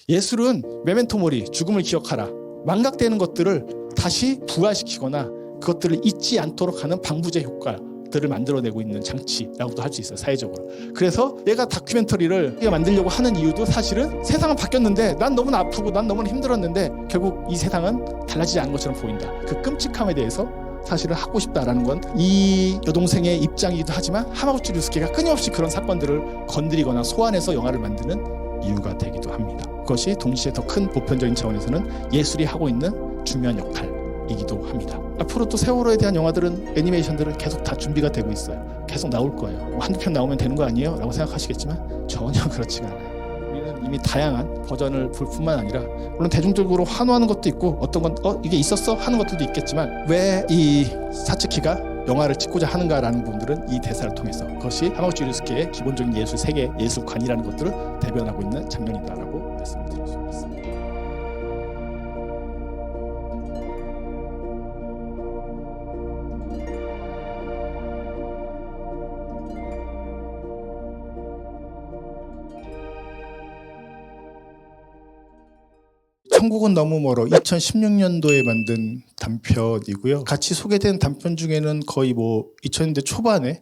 예술은 메멘토 모리, 죽음을 기억하라. 망각되는 것들을 다시 부활시키거나 그것들을 잊지 않도록 하는 방부제 효과들을 만들어내고 있는 장치라고도 할 수 있어요, 사회적으로. 그래서 내가 다큐멘터리를 만들려고 하는 이유도 사실은 세상은 바뀌었는데 난 너무나 아프고 난 너무나 힘들었는데 결국 이 세상은 달라지지 않은 것처럼 보인다. 그 끔찍함에 대해서 사실은 하고 싶다라는 건 이 여동생의 입장이기도 하지만 하마구치 류스케가 끊임없이 그런 사건들을 건드리거나 소환해서 영화를 만드는 이유가 되기도 합니다. 그것이 동시에 더 큰 보편적인 차원에서는 예술이 하고 있는 중요한 역할이기도 합니다. 앞으로 또 세월호에 대한 영화들은, 애니메이션들은 계속 다 준비가 되고 있어요. 계속 나올 거예요. 뭐 한두 편 나오면 되는 거 아니에요? 라고 생각하시겠지만 전혀 그렇지가 않아요. 우리는 이미 다양한 버전을 볼 뿐만 아니라 물론 대중적으로 환호하는 것도 있고 어떤 건 이게 있었어? 하는 것들도 있겠지만 왜 이 사츠키가 영화를 찍고자 하는가라는 부분들은 이 대사를 통해서 그것이 하마구치 류스케의 기본적인 예술 세계, 예술관이라는 것들을 대변하고 있는 장면이다라고 말씀드릴 수 있습니다. 천국은 너무 멀어 2016년도에 만든 단편이고요. 같이 소개된 단편 중에는 거의 뭐 2000년대 초반에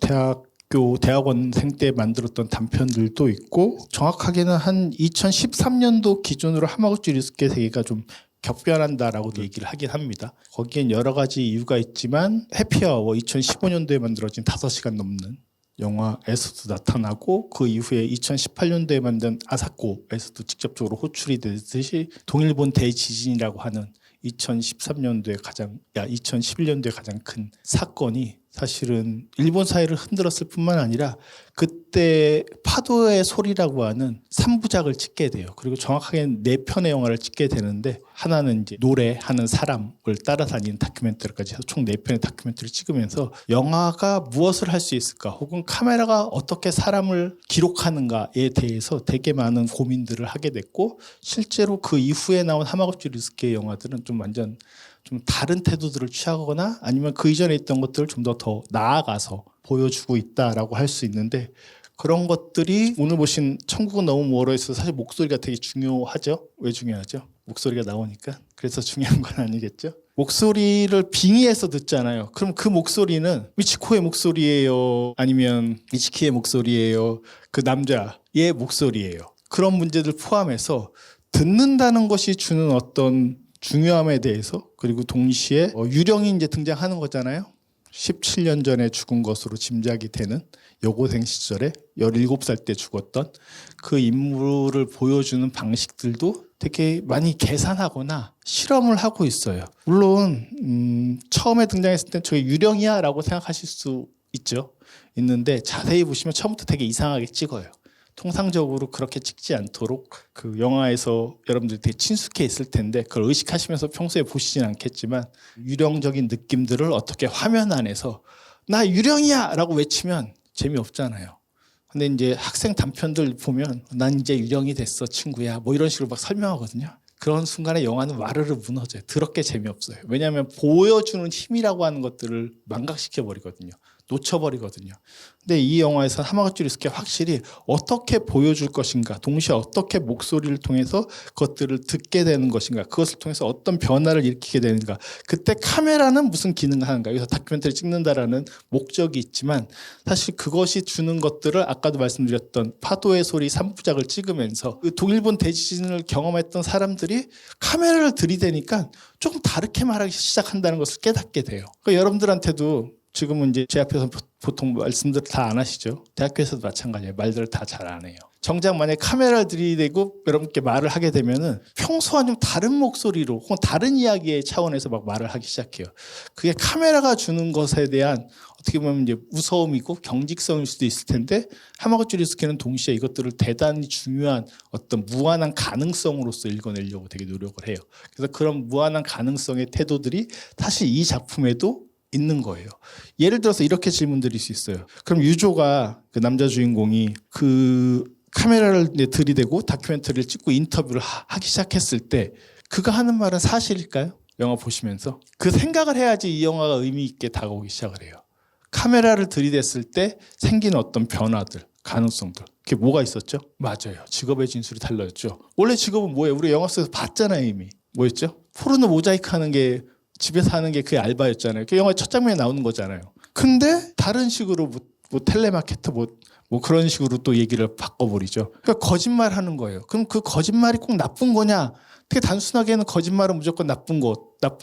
대학원생 때 만들었던 단편들도 있고 정확하게는 한 2013년도 기준으로 하마구치 류스케 세계가 좀 격변한다라고도 얘기를 하긴 합니다. 거기엔 여러 가지 이유가 있지만 해피아워 2015년도에 만들어진 5시간 넘는 영화에서도 나타나고 그 이후에 2018년도에 만든 아사코에서도 직접적으로 호출이 되듯이 동일본 대지진이라고 하는 2011년도에 가장 큰 사건이 사실은 일본 사회를 흔들었을 뿐만 아니라 그때 파도의 소리라고 하는 3부작을 찍게 돼요. 그리고 정확하게는 4편의 영화를 찍게 되는데 하나는 이제 노래하는 사람을 따라다니는 다큐멘터리까지 해서 총 4편의 다큐멘터리를 찍으면서 영화가 무엇을 할 수 있을까 혹은 카메라가 어떻게 사람을 기록하는가에 대해서 되게 많은 고민들을 하게 됐고 실제로 그 이후에 나온 하마구치 류스케의 영화들은 좀 완전 좀 다른 태도들을 취하거나 아니면 그 이전에 있던 것들을 좀 더 나아가서 보여주고 있다라고 할 수 있는데 그런 것들이 오늘 보신 천국은 너무 멀어에서 사실 목소리가 되게 중요하죠. 왜 중요하죠? 목소리가 나오니까. 그래서 중요한 건 아니겠죠? 목소리를 빙의해서 듣잖아요. 그럼 그 목소리는 미치코의 목소리예요? 아니면 이치키의 목소리예요? 그 남자의 목소리예요? 그런 문제들 포함해서 듣는다는 것이 주는 어떤 중요함에 대해서 그리고 동시에 유령이 이제 등장하는 거잖아요. 17년 전에 죽은 것으로 짐작이 되는 여고생 시절에 17살 때 죽었던 그 인물을 보여주는 방식들도 되게 많이 계산하거나 실험을 하고 있어요. 물론 처음에 등장했을 때 저게 유령이야 라고 생각하실 수 있는데 자세히 보시면 처음부터 되게 이상하게 찍어요. 통상적으로 그렇게 찍지 않도록 그 영화에서 여러분들이 되게 친숙해 있을 텐데 그걸 의식하시면서 평소에 보시진 않겠지만 유령적인 느낌들을 어떻게 화면 안에서 나 유령이야 라고 외치면 재미없잖아요. 근데 이제 학생 단편들 보면 난 이제 유령이 됐어 친구야 뭐 이런 식으로 막 설명하거든요. 그런 순간에 영화는 와르르 무너져요. 더럽게 재미없어요. 왜냐하면 보여주는 힘이라고 하는 것들을 망각시켜버리거든요. 놓쳐버리거든요. 근데 이 영화에서 하마구치 류스케가 확실히 어떻게 보여줄 것인가, 동시에 어떻게 목소리를 통해서 그것들을 듣게 되는 것인가, 그것을 통해서 어떤 변화를 일으키게 되는가, 그때 카메라는 무슨 기능을 하는가, 여기서 다큐멘터리 찍는다라는 목적이 있지만 사실 그것이 주는 것들을 아까도 말씀드렸던 파도의 소리 3부작을 찍으면서 그 동일본 대지진을 경험했던 사람들이 카메라를 들이대니까 조금 다르게 말하기 시작한다는 것을 깨닫게 돼요. 그러니까 여러분들한테도 지금은 이제 제 앞에서 보통 말씀들 다 안 하시죠. 대학교에서도 마찬가지예요. 말들을 다 잘 안 해요. 정작 만약에 카메라를 들이대고 여러분께 말을 하게 되면은 평소와 좀 다른 목소리로 혹은 다른 이야기의 차원에서 막 말을 하기 시작해요. 그게 카메라가 주는 것에 대한 어떻게 보면 이제 무서움이고 경직성일 수도 있을 텐데 하마구치 류스케는 동시에 이것들을 대단히 중요한 어떤 무한한 가능성으로서 읽어내려고 되게 노력을 해요. 그래서 그런 무한한 가능성의 태도들이 사실 이 작품에도 있는 거예요. 예를 들어서 이렇게 질문드릴 수 있어요. 그럼 유조가 그 남자 주인공이 그 카메라를 들이대고 다큐멘터리를 찍고 인터뷰를 하기 시작했을 때 그가 하는 말은 사실일까요? 영화 보시면서 그 생각을 해야지 이 영화가 의미 있게 다가오기 시작을 해요. 카메라를 들이댔을 때 생기는 어떤 변화들, 가능성들 그게 뭐가 있었죠? 맞아요. 직업의 진술이 달라졌죠. 원래 직업은 뭐예요? 우리 영화 속에서 봤잖아요 이미. 뭐였죠? 포르노 모자이크 하는 게 집에서 하는 게 그게 알바였잖아요. 그 영화 첫 장면에 나오는 거잖아요. 근데 다른 식으로 뭐 텔레마케터 뭐 그런 식으로 또 얘기를 바꿔버리죠. 그러니까 거짓말하는 거예요. 그럼 그 거짓말이 꼭 나쁜 거냐? 되게 단순하게는 거짓말은 무조건 나쁜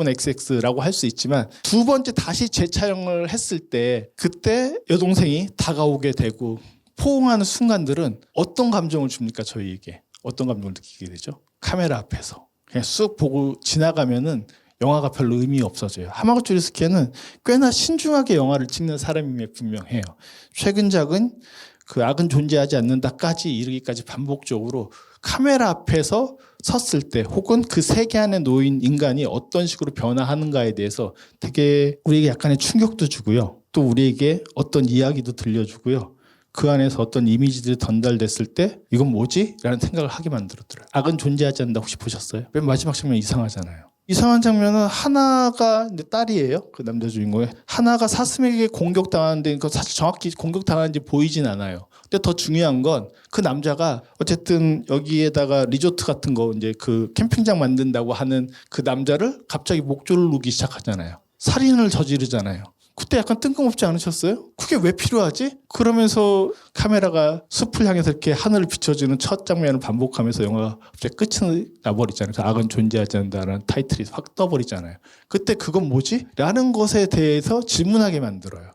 XX라고 할 수 있지만 두 번째 다시 재촬영을 했을 때 그때 여동생이 다가오게 되고 포옹하는 순간들은 어떤 감정을 줍니까? 저희에게 어떤 감정을 느끼게 되죠? 카메라 앞에서 그냥 쑥 보고 지나가면은 영화가 별로 의미 없어져요. 하마구치 류스케는 꽤나 신중하게 영화를 찍는 사람임에 분명해요. 최근작은 그 악은 존재하지 않는다까지 이르기까지 반복적으로 카메라 앞에서 섰을 때 혹은 그 세계 안에 놓인 인간이 어떤 식으로 변화하는가에 대해서 되게 우리에게 약간의 충격도 주고요. 또 우리에게 어떤 이야기도 들려주고요. 그 안에서 어떤 이미지들이 전달됐을 때 이건 뭐지? 라는 생각을 하게 만들었더라고요. 악은 존재하지 않는다 혹시 보셨어요? 맨 마지막 장면 이상하잖아요. 이상한 장면은 하나가 딸이에요. 그 남자 주인공의 하나가 사슴에게 공격당하는데 그 사실 정확히 공격당하는지 보이진 않아요. 근데 더 중요한 건 그 남자가 어쨌든 여기에다가 리조트 같은 거 이제 그 캠핑장 만든다고 하는 그 남자를 갑자기 목줄을 누기 시작하잖아요. 살인을 저지르잖아요. 그때 약간 뜬금없지 않으셨어요? 그게 왜 필요하지? 그러면서 카메라가 숲을 향해서 이렇게 하늘을 비춰주는 첫 장면을 반복하면서 영화가 갑자기 끝이 나버리잖아요. 그래서 악은 존재하지 않는다라는 타이틀이 확 떠버리잖아요. 그때 그건 뭐지? 라는 것에 대해서 질문하게 만들어요.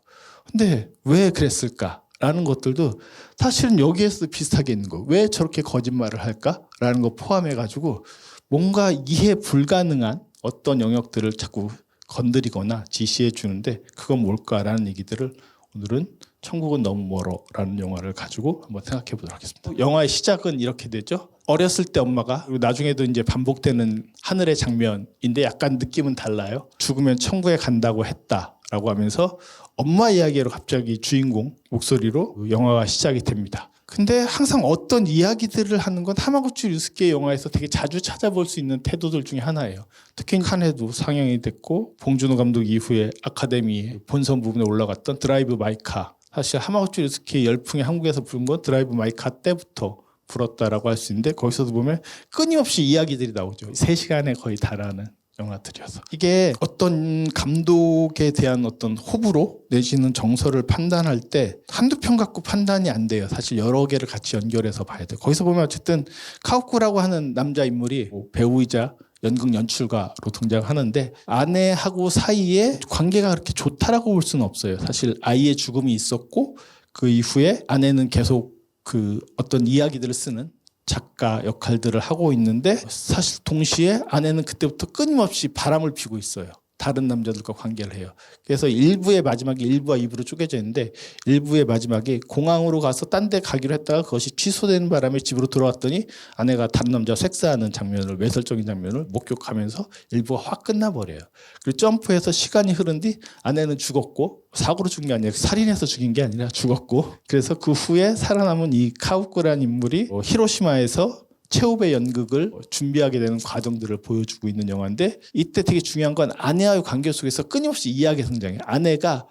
근데 왜 그랬을까? 라는 것들도 사실은 여기에서도 비슷하게 있는 거. 왜 저렇게 거짓말을 할까? 라는 거 포함해가지고 뭔가 이해 불가능한 어떤 영역들을 자꾸 건드리거나 지시해 주는데 그건 뭘까라는 얘기들을 오늘은 천국은 너무 멀어라는 영화를 가지고 한번 생각해 보도록 하겠습니다. 영화의 시작은 이렇게 되죠. 어렸을 때 엄마가 그리고 나중에도 이제 반복되는 하늘의 장면인데 약간 느낌은 달라요. 죽으면 천국에 간다고 했다라고 하면서 엄마 이야기로 갑자기 주인공 목소리로 영화가 시작이 됩니다. 근데 항상 어떤 이야기들을 하는 건 하마구치 류스케 영화에서 되게 자주 찾아볼 수 있는 태도들 중에 하나예요. 특히 칸에도 상영이 됐고 봉준호 감독 이후에 아카데미 본선 부분에 올라갔던 드라이브 마이 카. 사실 하마구치 류스케 열풍이 한국에서 부른 건 드라이브 마이 카 때부터 불었다라고 할 수 있는데 거기서도 보면 끊임없이 이야기들이 나오죠. 3시간에 거의 달하는 영화들이어서 이게 어떤 감독에 대한 어떤 호불호 내지는 정서를 판단할 때 한두 편 갖고 판단이 안 돼요. 사실 여러 개를 같이 연결해서 봐야 돼요. 거기서 보면 어쨌든 카오쿠라고 하는 남자 인물이 배우이자 연극 연출가로 등장하는데 아내하고 사이에 관계가 그렇게 좋다라고 볼 수는 없어요. 사실 아이의 죽음이 있었고 그 이후에 아내는 계속 그 어떤 이야기들을 쓰는 작가 역할들을 하고 있는데 사실 동시에 아내는 그때부터 끊임없이 바람을 피고 있어요. 다른 남자들과 관계를 해요. 그래서 1부의 마지막에 1부와 2부로 쪼개져 있는데 1부의 마지막에 공항으로 가서 딴 데 가기로 했다가 그것이 취소되는 바람에 집으로 돌아왔더니 아내가 다른 남자와 섹스하는 장면을 외설적인 장면을 목격하면서 1부가 확 끝나버려요. 그리고 점프해서 시간이 흐른 뒤 아내는 죽었고 사고로 죽은 게 아니라 살인해서 죽인 게 아니라 죽었고 그래서 그 후에 살아남은 이 카우쿠라는 인물이 히로시마에서 최후의 연극을 준비하게 되는 과정들을 보여주고 있는 영화인데 이때 되게 중요한 건 아내와의 관계 속에서 끊임없이 이야기가 등장해요. 아내가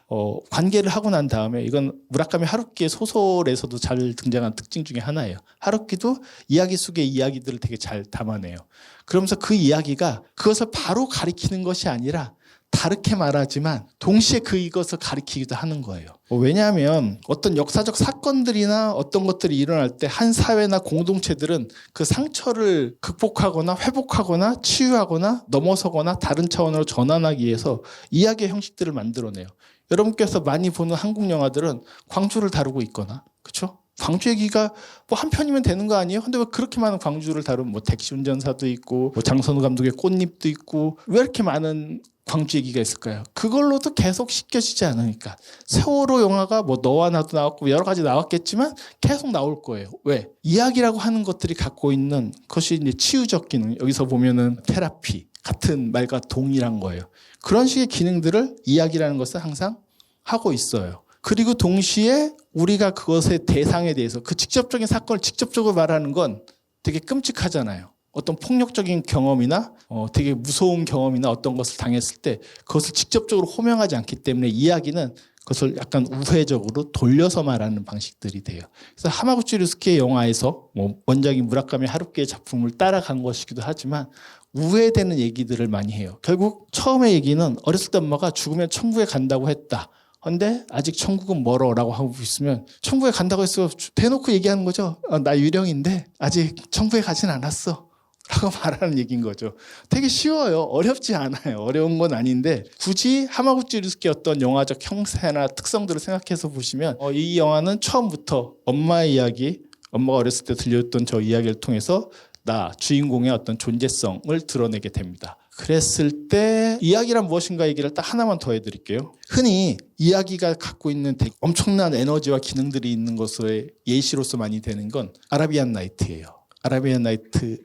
관계를 하고 난 다음에 이건 무라카미 하루키의 소설에서도 잘 등장한 특징 중에 하나예요. 하루키도 이야기 속의 이야기들을 되게 잘 담아내요. 그러면서 그 이야기가 그것을 바로 가리키는 것이 아니라 다르게 말하지만 동시에 이것을 가리키기도 하는 거예요. 왜냐하면 어떤 역사적 사건들이나 어떤 것들이 일어날 때 한 사회나 공동체들은 그 상처를 극복하거나 회복하거나 치유하거나 넘어서거나 다른 차원으로 전환하기 위해서 이야기의 형식들을 만들어내요. 여러분께서 많이 보는 한국 영화들은 광주를 다루고 있거나 그렇죠? 광주 얘기가 뭐 한 편이면 되는 거 아니에요? 근데 왜 그렇게 많은 광주를 다룬 뭐 택시 운전사도 있고 뭐 장선우 감독의 꽃잎도 있고 왜 이렇게 많은 광주 얘기가 있을까요? 그걸로도 계속 씻겨지지 않으니까. 세월호 영화가 뭐 너와 나도 나왔고 여러 가지 나왔겠지만 계속 나올 거예요. 왜? 이야기라고 하는 것들이 갖고 있는 것이 이제 치유적 기능. 여기서 보면은 테라피 같은 말과 동일한 거예요. 그런 식의 기능들을 이야기라는 것은 항상 하고 있어요. 그리고 동시에 우리가 그것의 대상에 대해서 그 직접적인 사건을 직접적으로 말하는 건 되게 끔찍하잖아요. 어떤 폭력적인 경험이나 되게 무서운 경험이나 어떤 것을 당했을 때 그것을 직접적으로 호명하지 않기 때문에 이야기는 그것을 약간 우회적으로 돌려서 말하는 방식들이 돼요. 그래서 하마구치 류스케의 영화에서 뭐 원작인 무라카미 하루키의 작품을 따라간 것이기도 하지만 우회되는 얘기들을 많이 해요. 결국 처음의 얘기는 어렸을 때 엄마가 죽으면 천국에 간다고 했다. 근데 아직 천국은 멀어라고 하고 있으면 천국에 간다고 해서 대놓고 얘기하는 거죠. 나 유령인데 아직 천국에 가진 않았어. 라고 말하는 얘기인 거죠. 되게 쉬워요. 어렵지 않아요. 어려운 건 아닌데 굳이 하마구치 류스케의 어떤 영화적 형태나 특성들을 생각해서 보시면 이 영화는 처음부터 엄마의 이야기, 엄마가 어렸을 때 들려줬던 저 이야기를 통해서 나 주인공의 어떤 존재성을 드러내게 됩니다. 그랬을 때 이야기란 무엇인가 얘기를 딱 하나만 더 해드릴게요. 흔히 이야기가 갖고 있는 되게 엄청난 에너지와 기능들이 있는 것의 예시로서 많이 되는 건 아라비안 나이트예요. 아라비안 나이트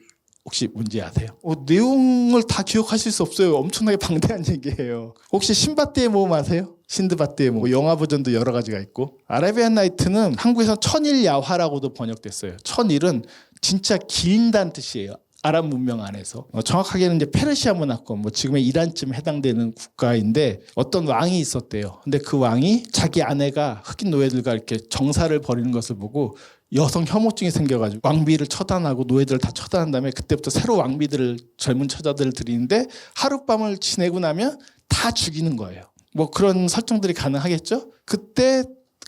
혹시 뭔지 아세요? 내용을 다 기억하실 수 없어요. 엄청나게 방대한 얘기예요. 혹시 신바드의 모험 아세요? 신드바드의 모험. 영화 버전도 여러 가지가 있고. 아라비안 나이트는 한국에서 천일 야화라고도 번역됐어요. 천일은 진짜 길다는 뜻이에요. 아랍 문명 안에서. 정확하게는 이제 페르시아 문화권, 뭐 지금의 이란쯤 해당되는 국가인데 어떤 왕이 있었대요. 근데 그 왕이 자기 아내가 흑인 노예들과 이렇게 정사를 벌이는 것을 보고 여성 혐오증이 생겨가지고 왕비를 처단하고 노예들을 다 처단한 다음에 그때부터 새로 왕비들을 젊은 처자들을 들이는데 하룻밤을 지내고 나면 다 죽이는 거예요. 뭐 그런 설정들이 가능하겠죠? 그때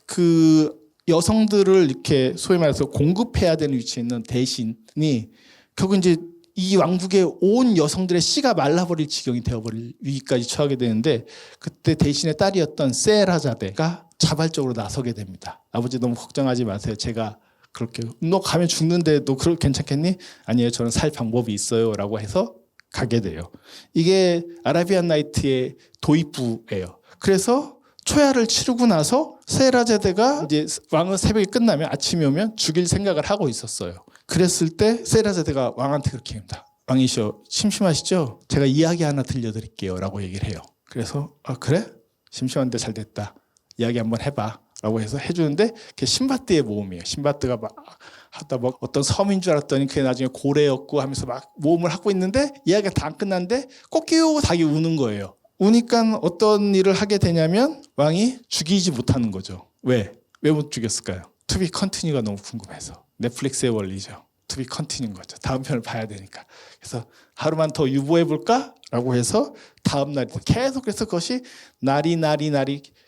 그 여성들을 이렇게 소위 말해서 공급해야 되는 위치에 있는 대신이 결국 이제 이 왕국의 온 여성들의 씨가 말라버릴 지경이 되어버릴 위기까지 처하게 되는데 그때 대신의 딸이었던 세라자데가 자발적으로 나서게 됩니다. 아버지 너무 걱정하지 마세요. 제가 그렇게 너 가면 죽는데 너 괜찮겠니? 아니에요. 저는 살 방법이 있어요. 라고 해서 가게 돼요. 이게 아라비안 나이트의 도입부예요. 그래서 초야를 치르고 나서 세라제데가 이제 왕은 새벽이 끝나면 아침이 오면 죽일 생각을 하고 있었어요. 그랬을 때 세라제데가 왕한테 그렇게 합니다. 왕이시여 심심하시죠? 제가 이야기 하나 들려드릴게요. 라고 얘기를 해요. 그래서 그래? 심심한데 잘 됐다. 이야기 한번 해봐. 라고 해서 해주는데 그게 신바드의 모험이에요. 신바드가 막 하다 막 어떤 섬인 줄 알았더니 그게 나중에 고래였고 하면서 막 모험을 하고 있는데 이야기가 다 안 끝났는데 꽃게오 닭이 우는 거예요. 우니까 어떤 일을 하게 되냐면 왕이 죽이지 못하는 거죠. 왜? 왜 못 죽였을까요? 투비 컨티뉴가 너무 궁금해서. 넷플릭스의 원리죠. 투비 컨티뉴인 거죠. 다음 편을 봐야 되니까. 그래서 하루만 더 유보해볼까? 라고 해서 다음 날 계속 그래서 그것이 날이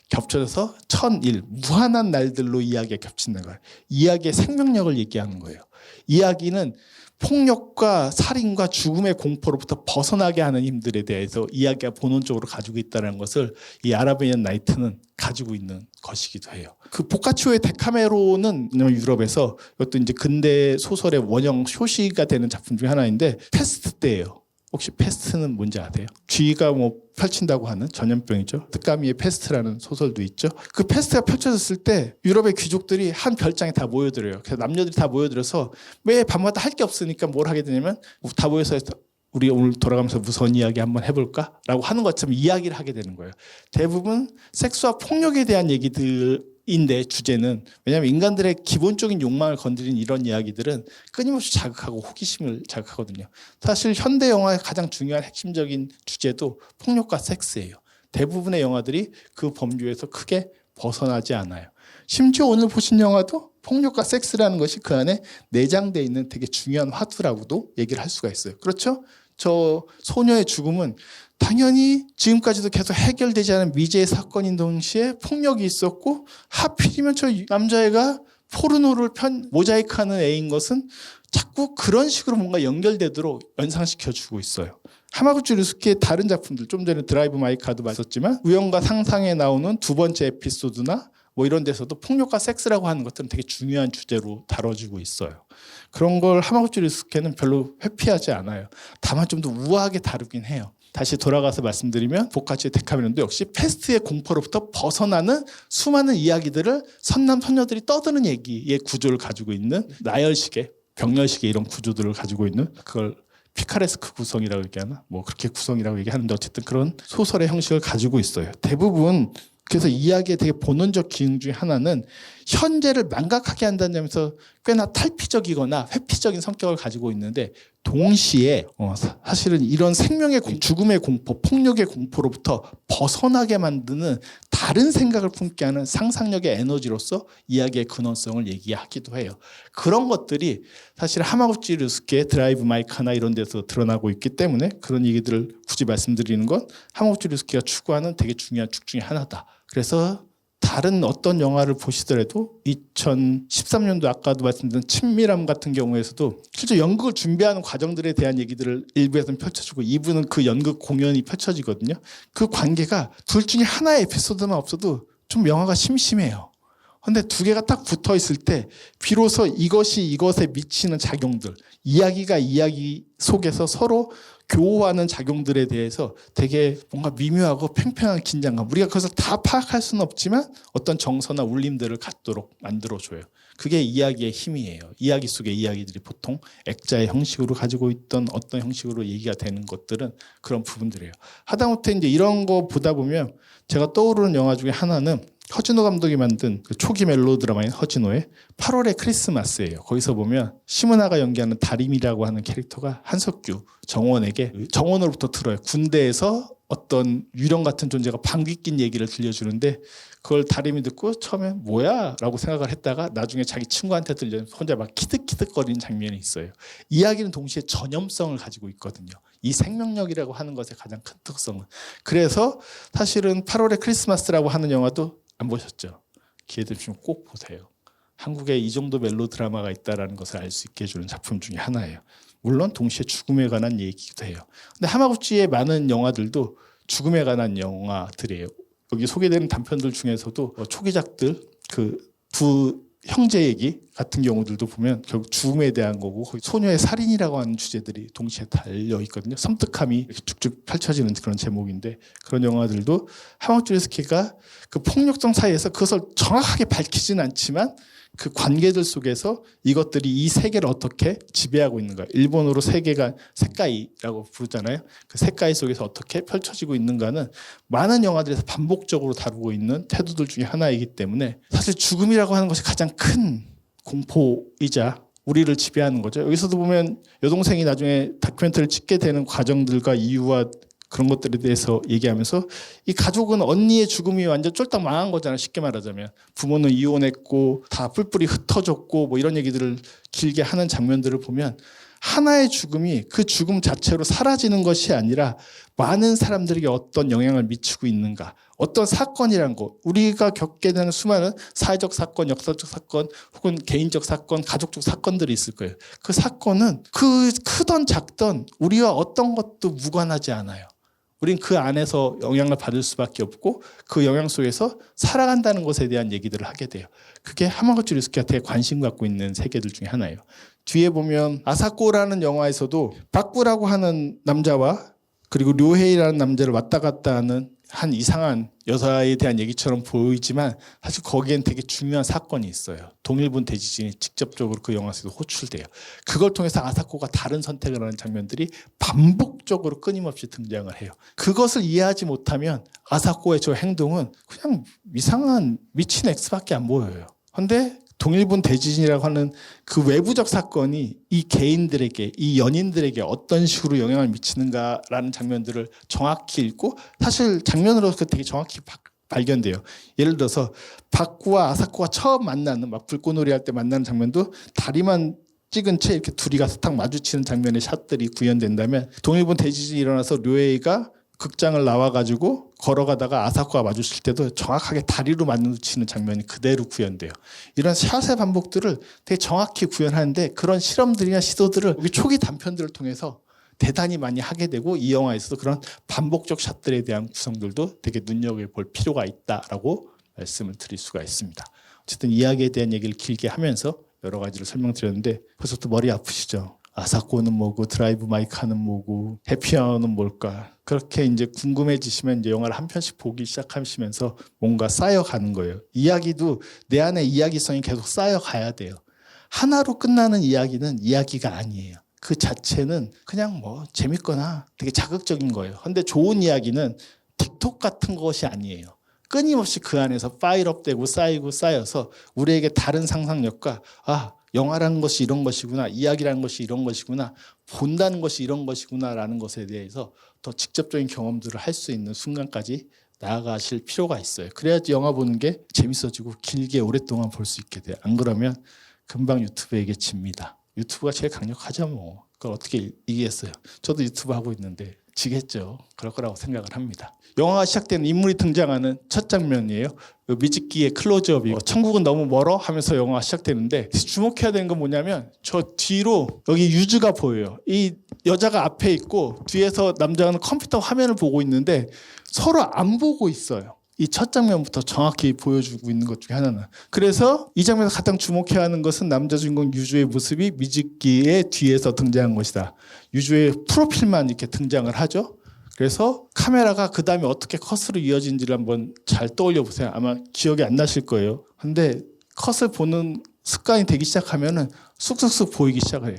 겹쳐져서 천일 무한한 날들로 이야기가 겹친다는 거예요. 이야기의 생명력을 얘기하는 거예요. 이야기는 폭력과 살인과 죽음의 공포로부터 벗어나게 하는 힘들에 대해서 이야기가 본원적으로 가지고 있다는 것을 이 아라비안 나이트는 가지고 있는 것이기도 해요. 그 보카치오의 데카메론은 유럽에서 이것도 이제 근대 소설의 원형 표시가 되는 작품 중에 하나인데 패스트 때예요. 혹시 패스트는 뭔지 아세요? 쥐가 뭐 펼친다고 하는 전염병이죠. 뜨까미의 패스트라는 소설도 있죠. 그 패스트가 펼쳐졌을 때 유럽의 귀족들이 한 별장에 다 모여들어요. 그래서 남녀들이 다 모여들어서 매 밤마다 할 게 없으니까 뭘 하게 되냐면 다 모여서 우리 오늘 돌아가면서 무서운 이야기 한번 해볼까? 라고 하는 것처럼 이야기를 하게 되는 거예요. 대부분 섹스와 폭력에 대한 얘기들인데 주제는 왜냐하면 인간들의 기본적인 욕망을 건드린 이런 이야기들은 끊임없이 자극하고 호기심을 자극하거든요. 사실 현대 영화의 가장 중요한 핵심적인 주제도 폭력과 섹스예요. 대부분의 영화들이 그 범주에서 크게 벗어나지 않아요. 심지어 오늘 보신 영화도 폭력과 섹스라는 것이 그 안에 내장되어 있는 되게 중요한 화두라고도 얘기를 할 수가 있어요. 그렇죠? 저 소녀의 죽음은 당연히 지금까지도 계속 해결되지 않은 미제의 사건인 동시에 폭력이 있었고 하필이면 저 남자애가 포르노를 모자이크하는 애인 것은 자꾸 그런 식으로 뭔가 연결되도록 연상시켜주고 있어요. 하마구치 류스케의 다른 작품들 좀 전에 드라이브 마이 카도 봤었지만 우연과 상상에 나오는 두 번째 에피소드나 뭐 이런 데서도 폭력과 섹스라고 하는 것들은 되게 중요한 주제로 다뤄지고 있어요. 그런 걸 하마구치 류스케는 별로 회피하지 않아요. 다만 좀 더 우아하게 다루긴 해요. 다시 돌아가서 말씀드리면 보카치오의 데카메론도 역시 패스트의 공포로부터 벗어나는 수많은 이야기들을 선남 선녀들이 떠드는 얘기의 구조를 가지고 있는 나열식의 병렬식의 이런 구조들을 가지고 있는 그걸 피카레스크 구성이라고 얘기하나? 뭐 그렇게 구성이라고 얘기하는데 어쨌든 그런 소설의 형식을 가지고 있어요. 대부분 그래서 이야기의 되게 본원적 기능 중에 하나는 현재를 망각하게 한다는 점에서 꽤나 탈피적이거나 회피적인 성격을 가지고 있는데 동시에 사실은 이런 생명의 죽음의 공포, 폭력의 공포로부터 벗어나게 만드는 다른 생각을 품게 하는 상상력의 에너지로서 이야기의 근원성을 얘기하기도 해요. 그런 것들이 사실 하마구치 류스케의 드라이브 마이 카나 이런 데서 드러나고 있기 때문에 그런 얘기들을 굳이 말씀드리는 건 하마구치 류스케가 추구하는 되게 중요한 축 중에 하나다. 그래서 다른 어떤 영화를 보시더라도 2013년도 아까도 말씀드린 친밀함 같은 경우에서도 실제 연극을 준비하는 과정들에 대한 얘기들을 1부에서는 펼쳐주고 2부는 그 연극 공연이 펼쳐지거든요. 그 관계가 둘 중에 하나의 에피소드만 없어도 좀 영화가 심심해요. 근데 두 개가 딱 붙어 있을 때 비로소 이것이 이것에 미치는 작용들, 이야기가 이야기 속에서 서로 교호하는 작용들에 대해서 되게 뭔가 미묘하고 팽팽한 긴장감, 우리가 그것을 다 파악할 수는 없지만 어떤 정서나 울림들을 갖도록 만들어줘요. 그게 이야기의 힘이에요. 이야기 속의 이야기들이 보통 액자의 형식으로 가지고 있던 어떤 형식으로 얘기가 되는 것들은 그런 부분들이에요. 하다못해 이제 이런 거 보다 보면 제가 떠오르는 영화 중에 하나는 허진호 감독이 만든 그 초기 멜로 드라마인 허진호의 8월의 크리스마스예요. 거기서 보면 심은하가 연기하는 다림이라고 하는 캐릭터가 한석규 정원에게 정원으로부터 들어요. 군대에서 어떤 유령 같은 존재가 방귀 낀 얘기를 들려주는데 그걸 다림이 듣고 처음에 뭐야? 라고 생각을 했다가 나중에 자기 친구한테 들려 혼자 막 키득키득거리는 장면이 있어요. 이야기는 동시에 전염성을 가지고 있거든요. 이 생명력이라고 하는 것의 가장 큰 특성은. 그래서 사실은 8월의 크리스마스라고 하는 영화도 안 보셨죠? 기회 되시면 꼭 보세요. 한국에 이 정도 멜로 드라마가 있다는 것을 알 수 있게 해주는 작품 중에 하나예요. 물론 동시에 죽음에 관한 얘기기도 해요. 근데 하마구치의 많은 영화들도 죽음에 관한 영화들이에요. 여기 소개되는 단편들 중에서도 초기작들 그 두 형제 얘기 같은 경우들도 보면 결국 죽음에 대한 거고 소녀의 살인이라고 하는 주제들이 동시에 달려 있거든요. 섬뜩함이 이렇게 쭉쭉 펼쳐지는 그런 제목인데 그런 영화들도 하마구치 류스케가 그 폭력성 사이에서 그것을 정확하게 밝히진 않지만 그 관계들 속에서 이것들이 이 세계를 어떻게 지배하고 있는가. 일본어로 세계가 세카이라고 부르잖아요. 그 세카이 속에서 어떻게 펼쳐지고 있는가는 많은 영화들에서 반복적으로 다루고 있는 태도들 중에 하나이기 때문에 사실 죽음이라고 하는 것이 가장 큰 공포이자 우리를 지배하는 거죠. 여기서도 보면 여동생이 나중에 다큐멘터리를 찍게 되는 과정들과 이유와 그런 것들에 대해서 얘기하면서 이 가족은 언니의 죽음이 완전 쫄딱 망한 거잖아요. 쉽게 말하자면 부모는 이혼했고 다 뿔뿔이 흩어졌고 뭐 이런 얘기들을 길게 하는 장면들을 보면 하나의 죽음이 그 죽음 자체로 사라지는 것이 아니라 많은 사람들에게 어떤 영향을 미치고 있는가, 어떤 사건이라는 거, 우리가 겪게 되는 수많은 사회적 사건, 역사적 사건 혹은 개인적 사건, 가족적 사건들이 있을 거예요. 그 사건은 그 크던 작던 우리와 어떤 것도 무관하지 않아요. 우린 그 안에서 영향을 받을 수밖에 없고 그 영향 속에서 살아간다는 것에 대한 얘기들을 하게 돼요. 그게 하마구치 류스케가 되게 관심 갖고 있는 세계들 중에 하나예요. 뒤에 보면 아사코라는 영화에서도 박구라고 하는 남자와 그리고 료헤이라는 남자를 왔다 갔다 하는 한 이상한 여자에 대한 얘기처럼 보이지만 사실 거기엔 되게 중요한 사건이 있어요. 동일본 대지진이 직접적으로 그 영화 속에서 호출돼요. 그걸 통해서 아사코가 다른 선택을 하는 장면들이 반복적으로 끊임없이 등장을 해요. 그것을 이해하지 못하면 아사코의 저 행동은 그냥 이상한 미친 X밖에 안 보여요. 그런데 동일본 대지진이라고 하는 그 외부적 사건이 이 개인들에게, 이 연인들에게 어떤 식으로 영향을 미치는가라는 장면들을 정확히 읽고 사실 장면으로서 되게 정확히 발견돼요. 예를 들어서 박구와 아사코가 처음 만나는 막 불꽃놀이 할 때 만나는 장면도 다리만 찍은 채 이렇게 둘이 가서 딱 마주치는 장면의 샷들이 구현된다면 동일본 대지진이 일어나서 료에이가 극장을 나와가지고 걸어가다가 아사코가 마주칠 때도 정확하게 다리로 마주치는 장면이 그대로 구현돼요. 이런 샷의 반복들을 되게 정확히 구현하는데 그런 실험들이나 시도들을 초기 단편들을 통해서 대단히 많이 하게 되고 이 영화에서도 그런 반복적 샷들에 대한 구성들도 되게 눈여겨볼 필요가 있다라고 말씀을 드릴 수가 있습니다. 어쨌든 이야기에 대한 얘기를 길게 하면서 여러 가지를 설명드렸는데 벌써부터 머리 아프시죠? 아사코는 뭐고 드라이브 마이 카는 뭐고 해피아워는 뭘까? 그렇게 이제 궁금해지시면 이제 영화를 한 편씩 보기 시작하시면서 뭔가 쌓여가는 거예요. 이야기도 내 안에 이야기성이 계속 쌓여가야 돼요. 하나로 끝나는 이야기는 이야기가 아니에요. 그 자체는 그냥 뭐 재밌거나 되게 자극적인 거예요. 근데 좋은 이야기는 틱톡 같은 것이 아니에요. 끊임없이 그 안에서 파일업되고 쌓이고 쌓여서 우리에게 다른 상상력과 영화라는 것이 이런 것이구나, 이야기라는 것이 이런 것이구나, 본다는 것이 이런 것이구나라는 것에 대해서 더 직접적인 경험들을 할 수 있는 순간까지 나아가실 필요가 있어요. 그래야지 영화 보는 게 재밌어지고 길게 오랫동안 볼 수 있게 돼요. 안 그러면 금방 유튜브에게 집니다. 유튜브가 제일 강력하죠 뭐. 그걸 어떻게 이기겠어요. 저도 유튜브 하고 있는데 지겠죠. 그럴 거라고 생각을 합니다. 영화가 시작되는 인물이 등장하는 첫 장면이에요. 미즈키의 클로즈업이고 천국은 너무 멀어 하면서 영화가 시작되는데 주목해야 되는 건 뭐냐면 저 뒤로 여기 유주가 보여요. 이 여자가 앞에 있고 뒤에서 남자는 컴퓨터 화면을 보고 있는데 서로 안 보고 있어요. 이 첫 장면부터 정확히 보여주고 있는 것 중에 하나는. 그래서 이 장면에서 가장 주목해야 하는 것은 남자 주인공 유주의 모습이 미즈키의 뒤에서 등장한 것이다. 유주의 프로필만 이렇게 등장을 하죠. 그래서 카메라가 그 다음에 어떻게 컷으로 이어진지를 한번 잘 떠올려 보세요. 아마 기억이 안 나실 거예요. 근데 컷을 보는 습관이 되기 시작하면은 쑥쑥쑥 보이기 시작해요.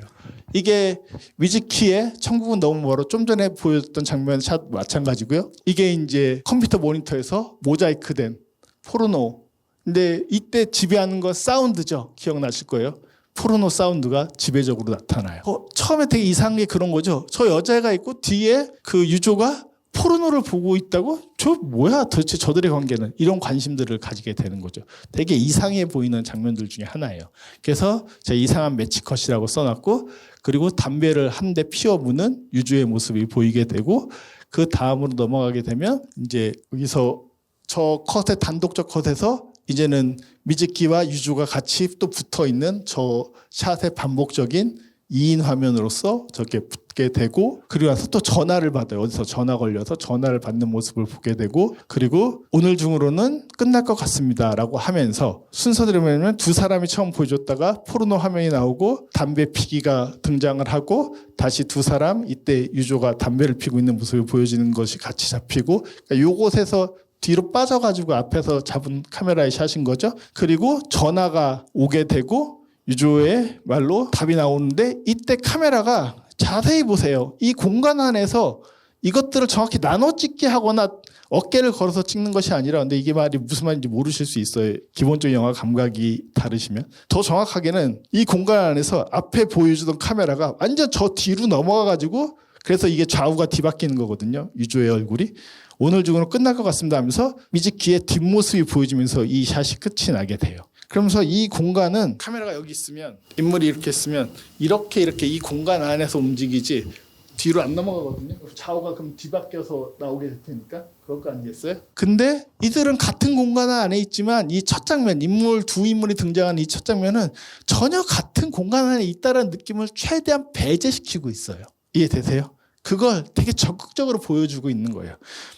이게 미즈키의 천국은 너무 멀어 좀 전에 보여줬던 장면 샷 마찬가지고요. 이게 이제 컴퓨터 모니터에서 모자이크된 포르노. 근데 이때 지배하는 건 사운드죠. 기억나실 거예요. 포르노 사운드가 지배적으로 나타나요. 처음에 되게 이상한 게 그런 거죠. 저 여자애가 있고 뒤에 그 유조가 포르노를 보고 있다고? 저 뭐야 도대체 저들의 관계는? 이런 관심들을 가지게 되는 거죠. 되게 이상해 보이는 장면들 중에 하나예요. 그래서 제가 이상한 매치컷이라고 써놨고 그리고 담배를 한 대 피워무는 유주의 모습이 보이게 되고 그 다음으로 넘어가게 되면 이제 여기서 저 컷의 단독적 컷에서 이제는 미즈키와 유주가 같이 또 붙어 있는 저 샷의 반복적인 2인 화면으로서 저렇게 붙게 되고 그리고 나서 또 전화를 받아요. 어디서 전화 걸려서 전화를 받는 모습을 보게 되고 그리고 오늘 중으로는 끝날 것 같습니다 라고 하면서 순서대로 보면 두 사람이 처음 보여줬다가 포르노 화면이 나오고 담배 피기가 등장을 하고 다시 두 사람 이때 유조가 담배를 피고 있는 모습을 보여지는 것이 같이 잡히고 그러니까 요곳에서 뒤로 빠져가지고 앞에서 잡은 카메라의 샷인 거죠. 그리고 전화가 오게 되고 유조의 말로 답이 나오는데 이때 카메라가 자세히 보세요. 이 공간 안에서 이것들을 정확히 나눠 찍게 하거나 어깨를 걸어서 찍는 것이 아니라 근데 이게 말이 무슨 말인지 모르실 수 있어요. 기본적인 영화 감각이 다르시면. 더 정확하게는 이 공간 안에서 앞에 보여주던 카메라가 완전 저 뒤로 넘어가가지고 그래서 이게 좌우가 뒤바뀌는 거거든요. 유조의 얼굴이. 오늘 중으로 끝날 것 같습니다 하면서 미즈키의 뒷모습이 보여지면서 이 샷이 끝이 나게 돼요. 그러면서 이 공간은 카메라가 여기 있으면 인물이 이렇게 있으면 이렇게 이 공간 안에서 움직이지 뒤로 안 넘어가거든요. 좌우가 그럼 뒤바뀌어서 나오게 될 테니까 그럴 거 아니겠어요? 근데 이들은 같은 공간 안에 있지만 이 첫 장면 두 인물이 등장하는 이 첫 장면은 전혀 같은 공간 안에 있다는 느낌을 최대한 배제시키고 있어요. 이해되세요? 그걸 되게 적극적으로 보여주고 있는 거예요.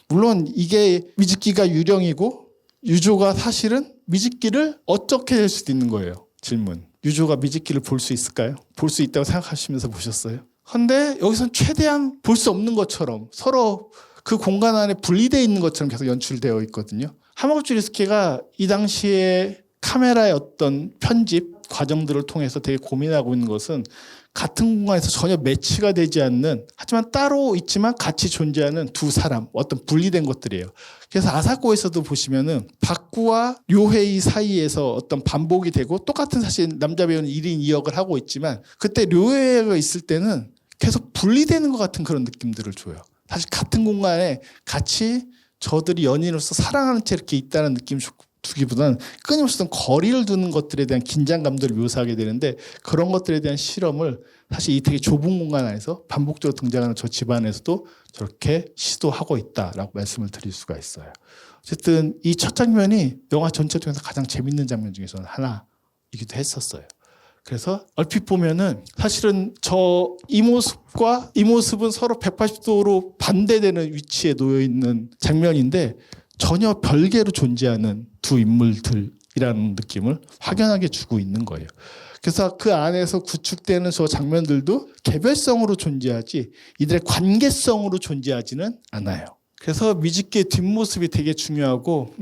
물론 이게 미즈키가 유령이고 유조가 사실은 미즈키를 어떻게 될 수도 있는 거예요. 질문. 유조가 미즈키를 볼 수 있을까요? 볼 수 있다고 생각하시면서 보셨어요? 근데 여기서는 최대한 볼 수 없는 것처럼 서로 그 공간 안에 분리되어 있는 것처럼 계속 연출되어 있거든요. 하마구치 류스케가 이 당시에 카메라의 어떤 편집 과정들을 통해서 되게 고민하고 있는 것은 같은 공간에서 전혀 매치가 되지 않는 하지만 따로 있지만 같이 존재하는 두 사람 어떤 분리된 것들이에요. 그래서 아사코에서도 보시면은 박구와 료헤이 사이에서 어떤 반복이 되고 똑같은 사실 남자 배우는 1인 2역을 하고 있지만 그때 료헤이가 있을 때는 계속 분리되는 것 같은 그런 느낌들을 줘요. 사실 같은 공간에 같이 저들이 연인으로서 사랑하는 채 이렇게 있다는 느낌 두기보다는 끊임없이 거리를 두는 것들에 대한 긴장감들을 묘사하게 되는데 그런 것들에 대한 실험을 사실 이 되게 좁은 공간 안에서 반복적으로 등장하는 저 집안에서도 저렇게 시도하고 있다라고 말씀을 드릴 수가 있어요. 어쨌든 이 첫 장면이 영화 전체 중에서 가장 재밌는 장면 중에서는 하나이기도 했었어요. 그래서 얼핏 보면은 사실은 이 모습과 이 모습은 서로 180도로 반대되는 위치에 놓여 있는 장면인데 전혀 별개로 존재하는 두 인물들이라는 느낌을 확연하게 주고 있는 거예요. 그래서 그 안에서 구축되는 저 장면들도 개별성으로 존재하지 이들의 관계성으로 존재하지는 않아요. 그래서 미즈키의 뒷모습이 되게 중요하고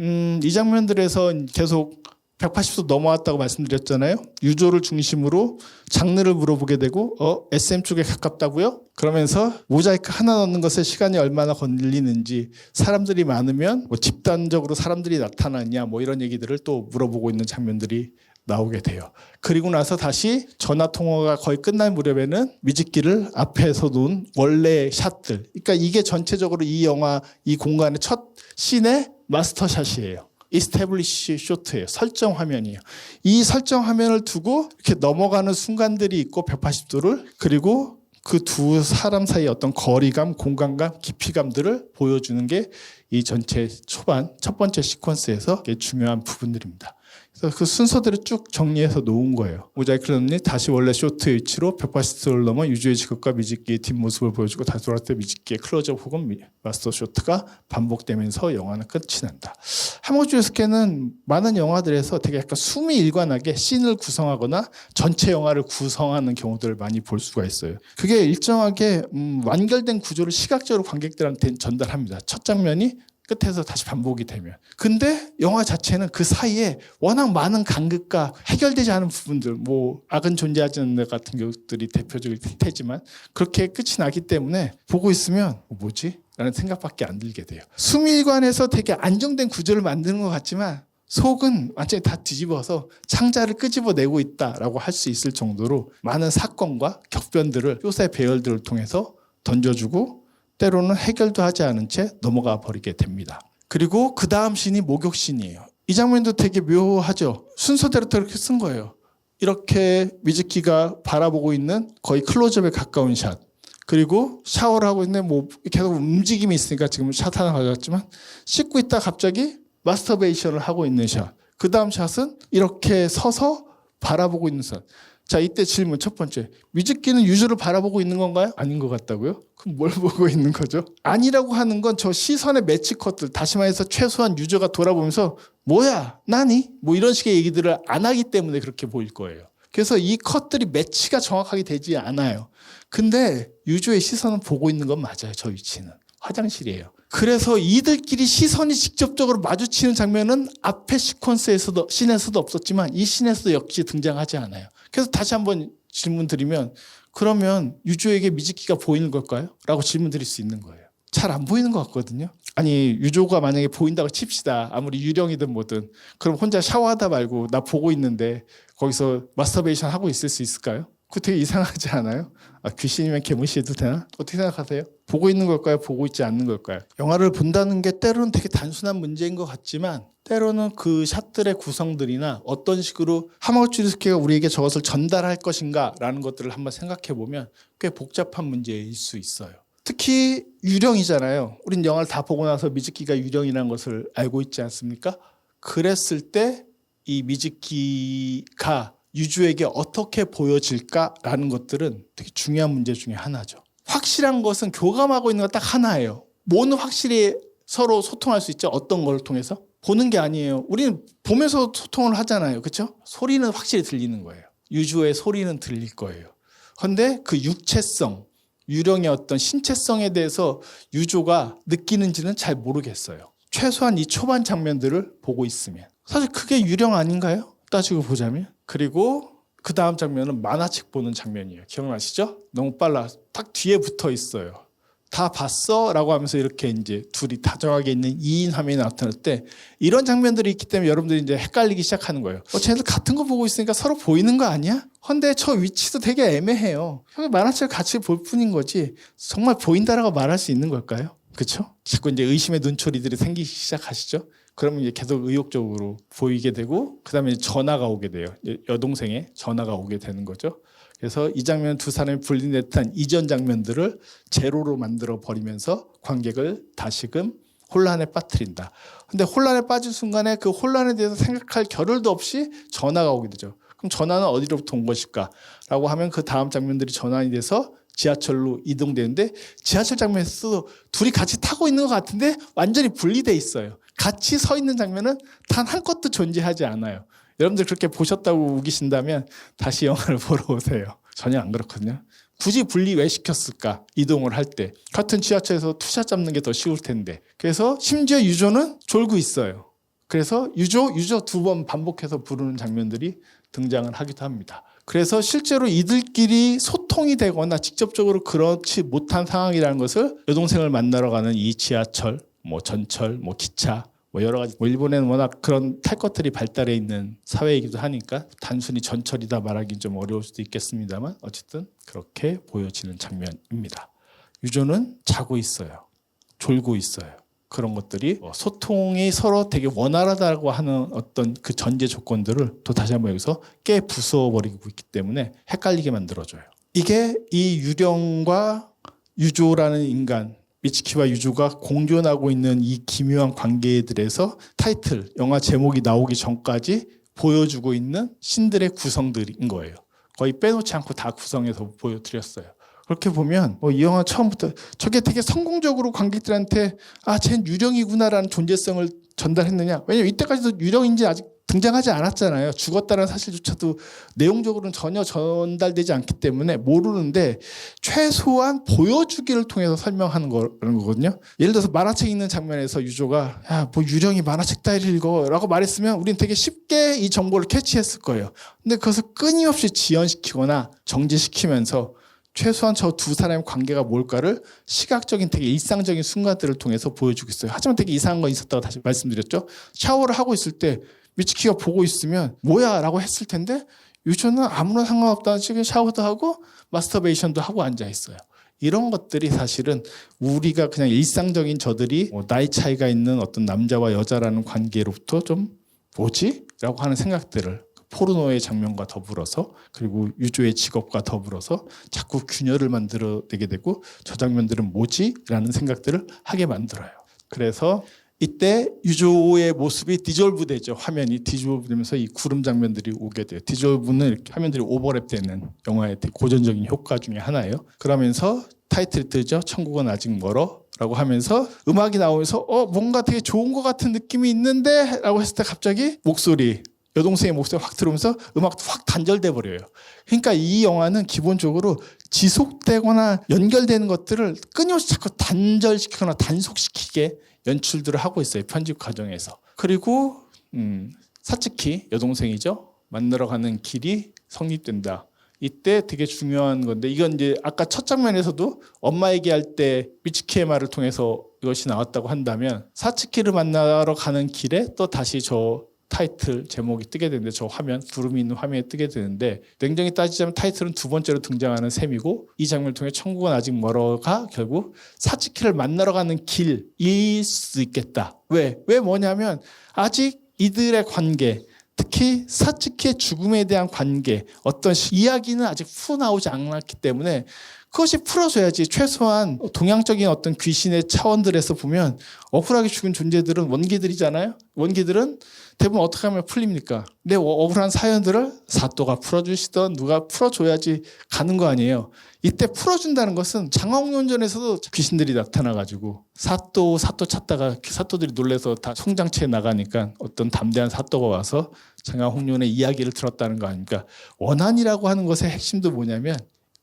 이 장면들에서 계속 180도 넘어왔다고 말씀드렸잖아요. 유조를 중심으로 장르를 물어보게 되고 SM 쪽에 가깝다고요? 그러면서 모자이크 하나 넣는 것에 시간이 얼마나 걸리는지 사람들이 많으면 뭐 집단적으로 사람들이 나타나냐 뭐 이런 얘기들을 또 물어보고 있는 장면들이 나오게 돼요. 그리고 나서 다시 전화 통화가 거의 끝날 무렵에는 뮤직기를 앞에서 놓은 원래 샷들. 그러니까 이게 전체적으로 이 영화 이 공간의 첫 씬의 마스터 샷이에요. 이스태블리시 쇼트예요. 설정 화면이에요. 이 설정 화면을 두고 이렇게 넘어가는 순간들이 있고 180도를 그리고 그 두 사람 사이의 어떤 거리감, 공간감, 깊이감들을 보여주는 게 이 전체 초반 첫 번째 시퀀스에서 중요한 부분들입니다. 그래서 그 순서대로 쭉 정리해서 놓은 거예요. 모자이크를 넣니 다시 원래 쇼트 위치로 180도를 넘어 유주의 직업과 뮤직기의 뒷모습을 보여주고 다시 돌아올 때 뮤직기의 클로즈업 혹은 마스터 쇼트가 반복되면서 영화는 끝이 난다. 하모주 스케는 많은 영화들에서 되게 약간 숨이 일관하게 씬을 구성하거나 전체 영화를 구성하는 경우들을 많이 볼 수가 있어요. 그게 일정하게 완결된 구조를 시각적으로 관객들한테 전달합니다. 첫 장면이 끝에서 다시 반복이 되면. 근데 영화 자체는 그 사이에 워낙 많은 간극과 해결되지 않은 부분들, 뭐 악은 존재하지 않는 것 같은 것들이 대표적일 테지만 그렇게 끝이 나기 때문에 보고 있으면 뭐지? 라는 생각밖에 안 들게 돼요. 수미관에서 되게 안정된 구조를 만드는 것 같지만 속은 완전히 다 뒤집어서 창자를 끄집어내고 있다라고 할 수 있을 정도로 많은 사건과 격변들을 묘사의 배열들을 통해서 던져주고 때로는 해결도 하지 않은 채 넘어가 버리게 됩니다. 그리고 그 다음 씬이 목욕씬이에요. 이 장면도 되게 묘하죠. 순서대로 그렇게 쓴 거예요. 이렇게 뮤직기가 바라보고 있는 거의 클로즈업에 가까운 샷. 그리고 샤워를 하고 있는데 뭐 계속 움직임이 있으니까 지금 샷 하나 가져왔지만 씻고 있다 갑자기 마스터베이션을 하고 있는 샷. 그 다음 샷은 이렇게 서서 바라보고 있는 샷. 자, 이때 질문 첫 번째. 뮤직기는 유주를 바라보고 있는 건가요? 아닌 것 같다고요? 그럼 뭘 보고 있는 거죠? 아니라고 하는 건 저 시선의 매치 컷들, 다시 말해서 최소한 유저가 돌아보면서 뭐야? 나니? 뭐 이런 식의 얘기들을 안 하기 때문에 그렇게 보일 거예요. 그래서 이 컷들이 매치가 정확하게 되지 않아요. 근데 유주의 시선은 보고 있는 건 맞아요. 저 위치는. 화장실이에요. 그래서 이들끼리 시선이 직접적으로 마주치는 장면은 앞의 시퀀스에서도 씬에서도 없었지만 이 씬에서도 역시 등장하지 않아요. 그래서 다시 한번 질문 드리면 그러면 유조에게 뮤직기가 보이는 걸까요? 라고 질문 드릴 수 있는 거예요. 잘 안 보이는 것 같거든요. 아니 유조가 만약에 보인다고 칩시다. 아무리 유령이든 뭐든 그럼 혼자 샤워하다 말고 나 보고 있는데 거기서 마스터베이션 하고 있을 수 있을까요? 그거 되게 이상하지 않아요? 아, 귀신이면 개무시해도 되나? 어떻게 생각하세요? 보고 있는 걸까요? 보고 있지 않는 걸까요? 영화를 본다는 게 때로는 되게 단순한 문제인 것 같지만 때로는 그 샷들의 구성들이나 어떤 식으로 하마우츠리스케가 우리에게 저것을 전달할 것인가 라는 것들을 한번 생각해 보면 꽤 복잡한 문제일 수 있어요. 특히 유령이잖아요. 우린 영화를 다 보고 나서 뮤직기가 유령이라는 것을 알고 있지 않습니까? 그랬을 때 이 뮤직기가 유주에게 어떻게 보여질까라는 것들은 되게 중요한 문제 중에 하나죠. 확실한 것은 교감하고 있는 건 딱 하나예요. 뭐는 확실히 서로 소통할 수 있죠. 어떤 걸 통해서? 보는 게 아니에요. 우리는 보면서 소통을 하잖아요. 그렇죠? 소리는 확실히 들리는 거예요. 유주의 소리는 들릴 거예요. 그런데 그 육체성, 유령의 어떤 신체성에 대해서 유조가 느끼는지는 잘 모르겠어요. 최소한 이 초반 장면들을 보고 있으면. 사실 그게 유령 아닌가요? 따지고 보자면. 그리고 그 다음 장면은 만화책 보는 장면이에요. 기억나시죠? 너무 빨라. 딱 뒤에 붙어 있어요. 다 봤어? 라고 하면서 이렇게 이제 둘이 다정하게 있는 2인 화면이 나타날 때 이런 장면들이 있기 때문에 여러분들이 이제 헷갈리기 시작하는 거예요. 쟤네들 같은 거 보고 있으니까 서로 보이는 거 아니야? 근데 저 위치도 되게 애매해요. 만화책을 같이 볼 뿐인 거지 정말 보인다라고 말할 수 있는 걸까요? 그렇죠? 자꾸 이제 의심의 눈초리들이 생기기 시작하시죠? 그러면 이제 계속 의욕적으로 보이게 되고 그다음에 전화가 오게 돼요. 여동생의 전화가 오게 되는 거죠. 그래서 이 장면 두 사람이 분린 듯한 이전 장면들을 제로로 만들어 버리면서 관객을 다시금 혼란에 빠뜨린다. 근데 혼란에 빠진 순간에 그 혼란에 대해서 생각할 겨를도 없이 전화가 오게 되죠. 그럼 전화는 어디로부터 온 것일까? 라고 하면 그 다음 장면들이 전환이 돼서 지하철로 이동되는데 지하철 장면에서도 둘이 같이 타고 있는 것 같은데 완전히 분리돼 있어요. 같이 서 있는 장면은 단 한 것도 존재하지 않아요. 여러분들 그렇게 보셨다고 우기신다면 다시 영화를 보러 오세요. 전혀 안 그렇거든요. 굳이 분리 왜 시켰을까? 이동을 할 때. 같은 지하철에서 투샷 잡는 게 더 쉬울 텐데. 그래서 심지어 유조는 졸고 있어요. 그래서 유조 2번 반복해서 부르는 장면들이 등장을 하기도 합니다. 그래서 실제로 이들끼리 소통이 되거나 직접적으로 그렇지 못한 상황이라는 것을 여동생을 만나러 가는 이 지하철, 뭐 전철, 뭐 기차, 뭐 여러 가지 일본에는 워낙 그런 탈 것들이 발달해 있는 사회이기도 하니까 단순히 전철이다 말하기는 좀 어려울 수도 있겠습니다만 어쨌든 그렇게 보여지는 장면입니다. 유조는 자고 있어요. 졸고 있어요. 그런 것들이 소통이 서로 되게 원활하다고 하는 어떤 그 전제 조건들을 또 다시 한번 여기서 깨 부숴버리고 있기 때문에 헷갈리게 만들어줘요. 이게 이 유령과 유조라는 인간, 미츠키와 유조가 공존하고 있는 이 기묘한 관계들에서 타이틀, 영화 제목이 나오기 전까지 보여주고 있는 신들의 구성들인 거예요. 거의 빼놓지 않고 다 구성해서 보여드렸어요. 그렇게 보면 이 영화 처음부터 저게 되게 성공적으로 관객들한테 쟨 유령이구나라는 존재성을 전달했느냐. 왜냐면 이때까지도 유령인지 아직 등장하지 않았잖아요. 죽었다는 사실조차도 내용적으로는 전혀 전달되지 않기 때문에 모르는데 최소한 보여주기를 통해서 설명하는 거거든요. 예를 들어서 만화책 읽는 장면에서 유조가 뭐 유령이 만화책 따위를 읽어 라고 말했으면 우리는 되게 쉽게 이 정보를 캐치했을 거예요. 근데 그것을 끊임없이 지연시키거나 정지시키면서 최소한 저 두 사람의 관계가 뭘까를 시각적인 되게 일상적인 순간들을 통해서 보여주고 있어요. 하지만 되게 이상한 건 있었다고 다시 말씀드렸죠. 샤워를 하고 있을 때 미츠키가 보고 있으면 뭐야 라고 했을 텐데 유조는 아무런 상관없다는 식의 샤워도 하고 마스터베이션도 하고 앉아 있어요. 이런 것들이 사실은 우리가 그냥 일상적인 저들이 나이 차이가 있는 어떤 남자와 여자라는 관계로부터 좀 뭐지? 라고 하는 생각들을 포르노의 장면과 더불어서 그리고 유조의 직업과 더불어서 자꾸 균열을 만들어내게 되고 저 장면들은 뭐지? 라는 생각들을 하게 만들어요. 그래서 이때 유조의 모습이 디졸브 되죠. 화면이 디졸브 되면서 이 구름 장면들이 오게 돼요. 디졸브는 이렇게 화면들이 오버랩되는 영화의 고전적인 효과 중에 하나예요. 그러면서 타이틀이 뜨죠. 천국은 아직 멀어 라고 하면서 음악이 나오면서 뭔가 되게 좋은 것 같은 느낌이 있는데 라고 했을 때 갑자기 목소리 여동생의 목소리가 확 들어오면서 음악도 확 단절돼 버려요. 그러니까 이 영화는 기본적으로 지속되거나 연결되는 것들을 끊임없이 자꾸 단절시키거나 단속시키게 연출들을 하고 있어요. 편집 과정에서. 그리고 사츠키 여동생이죠. 만나러 가는 길이 성립된다. 이때 되게 중요한 건데 이건 이제 아까 첫 장면에서도 엄마 얘기할 때 미츠키의 말을 통해서 이것이 나왔다고 한다면 사츠키를 만나러 가는 길에 또 다시 저 타이틀 제목이 뜨게 되는데 저 화면 구름이 있는 화면에 뜨게 되는데 냉정히 따지자면 타이틀은 두 번째로 등장하는 셈이고 이 장면을 통해 천국은 아직 멀어가 결국 사츠키를 만나러 가는 길일 수 있겠다. 왜 뭐냐면 아직 이들의 관계 특히 사츠키의 죽음에 대한 관계 어떤 이야기는 아직 풀어나오지 않았기 때문에 그것이 풀어줘야지. 최소한 동양적인 어떤 귀신의 차원들에서 보면 억울하게 죽은 존재들은 원기들이잖아요. 원기들은 대부분 어떻게 하면 풀립니까? 내 억울한 사연들을 사또가 풀어주시던 누가 풀어줘야지 가는 거 아니에요. 이때 풀어준다는 것은 장화홍련전에서도 귀신들이 나타나가지고 사또 찾다가 사또들이 놀래서 다 송장치에 나가니까 어떤 담대한 사또가 와서 장화홍련의 이야기를 들었다는 거 아닙니까? 원한이라고 하는 것의 핵심도 뭐냐면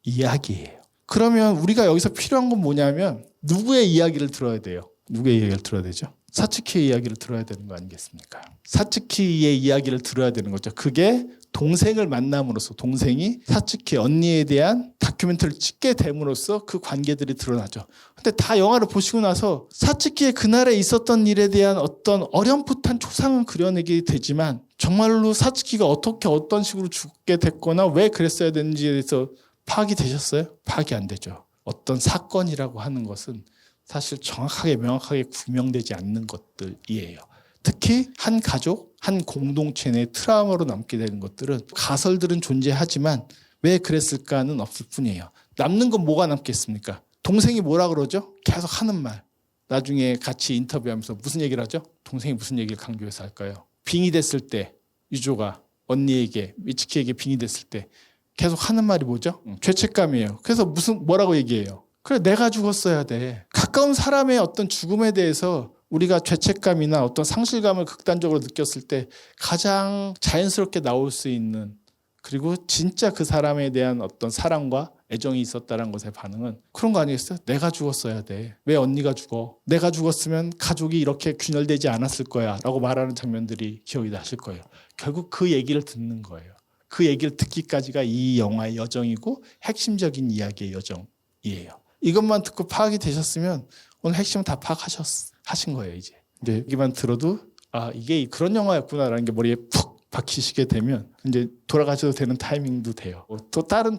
이야기예요. 그러면 우리가 여기서 필요한 건 뭐냐면 누구의 이야기를 들어야 돼요? 누구의 이야기를 들어야 되죠? 사츠키의 이야기를 들어야 되는 거 아니겠습니까? 사츠키의 이야기를 들어야 되는 거죠. 그게 동생을 만남으로써 동생이 사츠키 언니에 대한 다큐멘터리를 찍게 됨으로써 그 관계들이 드러나죠. 근데 다 영화를 보시고 나서 사츠키의 그날에 있었던 일에 대한 어떤 어렴풋한 초상은 그려내게 되지만 정말로 사츠키가 어떻게 어떤 식으로 죽게 됐거나 왜 그랬어야 되는지에 대해서 파악이 되셨어요? 파악이 안 되죠. 어떤 사건이라고 하는 것은 사실 정확하게 명확하게 구명되지 않는 것들이에요. 특히 한 가족, 한 공동체 내 트라우마로 남게 되는 것들은 가설들은 존재하지만 왜 그랬을까는 없을 뿐이에요. 남는 건 뭐가 남겠습니까? 동생이 뭐라 그러죠? 계속 하는 말. 나중에 같이 인터뷰하면서 무슨 얘기를 하죠? 동생이 무슨 얘기를 강조해서 할까요? 빙의 됐을 때 유조가 언니에게 미츠키에게 빙의 됐을 때 계속 하는 말이 뭐죠? 죄책감이에요. 그래서 뭐라고 얘기해요? 그래 내가 죽었어야 돼. 가까운 사람의 어떤 죽음에 대해서 우리가 죄책감이나 어떤 상실감을 극단적으로 느꼈을 때 가장 자연스럽게 나올 수 있는 그리고 진짜 그 사람에 대한 어떤 사랑과 애정이 있었다는 것의 반응은 그런 거 아니겠어요? 내가 죽었어야 돼. 왜 언니가 죽어? 내가 죽었으면 가족이 이렇게 균열되지 않았을 거야 라고 말하는 장면들이 기억이 나실 거예요. 결국 그 얘기를 듣는 거예요. 그 얘기를 듣기까지가 이 영화의 여정이고 핵심적인 이야기의 여정이에요. 이것만 듣고 파악이 되셨으면 오늘 핵심은 다 파악하신 거예요. 이제 이제 여기만 들어도 아 이게 그런 영화였구나라는 게 머리에 푹 박히시게 되면 이제 돌아가셔도 되는 타이밍도 돼요. 또 다른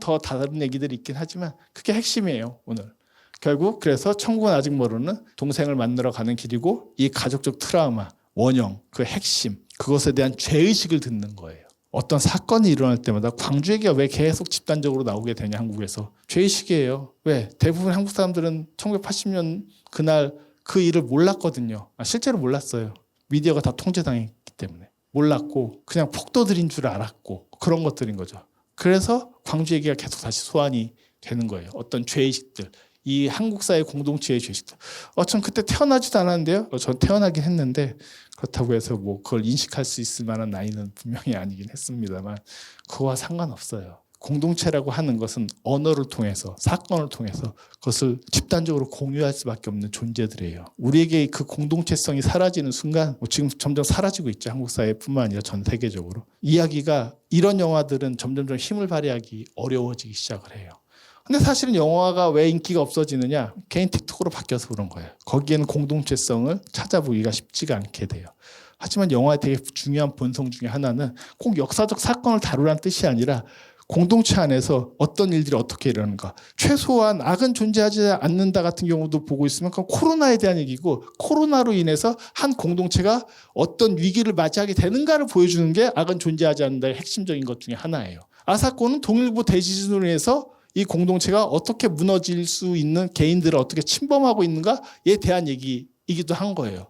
얘기들이 있긴 하지만 그게 핵심이에요. 오늘 결국 그래서 천국은 아직 모르는 동생을 만나러 가는 길이고 이 가족적 트라우마 원형 그 핵심 그것에 대한 죄의식을 듣는 거예요. 어떤 사건이 일어날 때마다 광주 얘기가 왜 계속 집단적으로 나오게 되냐 한국에서 죄의식이에요. 왜? 대부분 한국 사람들은 1980년 그날 그 일을 몰랐거든요. 실제로 몰랐어요. 미디어가 다 통제당했기 때문에 몰랐고 그냥 폭도들인 줄 알았고 그런 것들인 거죠. 그래서 광주 얘기가 계속 다시 소환이 되는 거예요. 어떤 죄의식들 이 한국 사회 공동체의 죄식들. 전 그때 태어나지도 않았는데요. 전 태어나긴 했는데 그렇다고 해서 뭐 그걸 인식할 수 있을 만한 나이는 분명히 아니긴 했습니다만 그거와 상관없어요. 공동체라고 하는 것은 언어를 통해서 사건을 통해서 그것을 집단적으로 공유할 수밖에 없는 존재들이에요. 우리에게 그 공동체성이 사라지는 순간 지금 점점 사라지고 있죠. 한국 사회뿐만 아니라 전 세계적으로. 이야기가 이런 영화들은 점점점 힘을 발휘하기 어려워지기 시작을 해요. 근데 사실은 영화가 왜 인기가 없어지느냐? 개인 틱톡으로 바뀌어서 그런 거예요. 거기에는 공동체성을 찾아보기가 쉽지가 않게 돼요. 하지만 영화의 되게 중요한 본성 중에 하나는 꼭 역사적 사건을 다루라는 뜻이 아니라 공동체 안에서 어떤 일들이 어떻게 일어나는가. 최소한 악은 존재하지 않는다 같은 경우도 보고 있으면 그건 코로나에 대한 얘기고 코로나로 인해서 한 공동체가 어떤 위기를 맞이하게 되는가를 보여주는 게 악은 존재하지 않는다의 핵심적인 것 중에 하나예요. 아사건은 동일부 대지진으로 인해서 이 공동체가 어떻게 무너질 수 있는 개인들을 어떻게 침범하고 있는가에 대한 얘기이기도 한 거예요.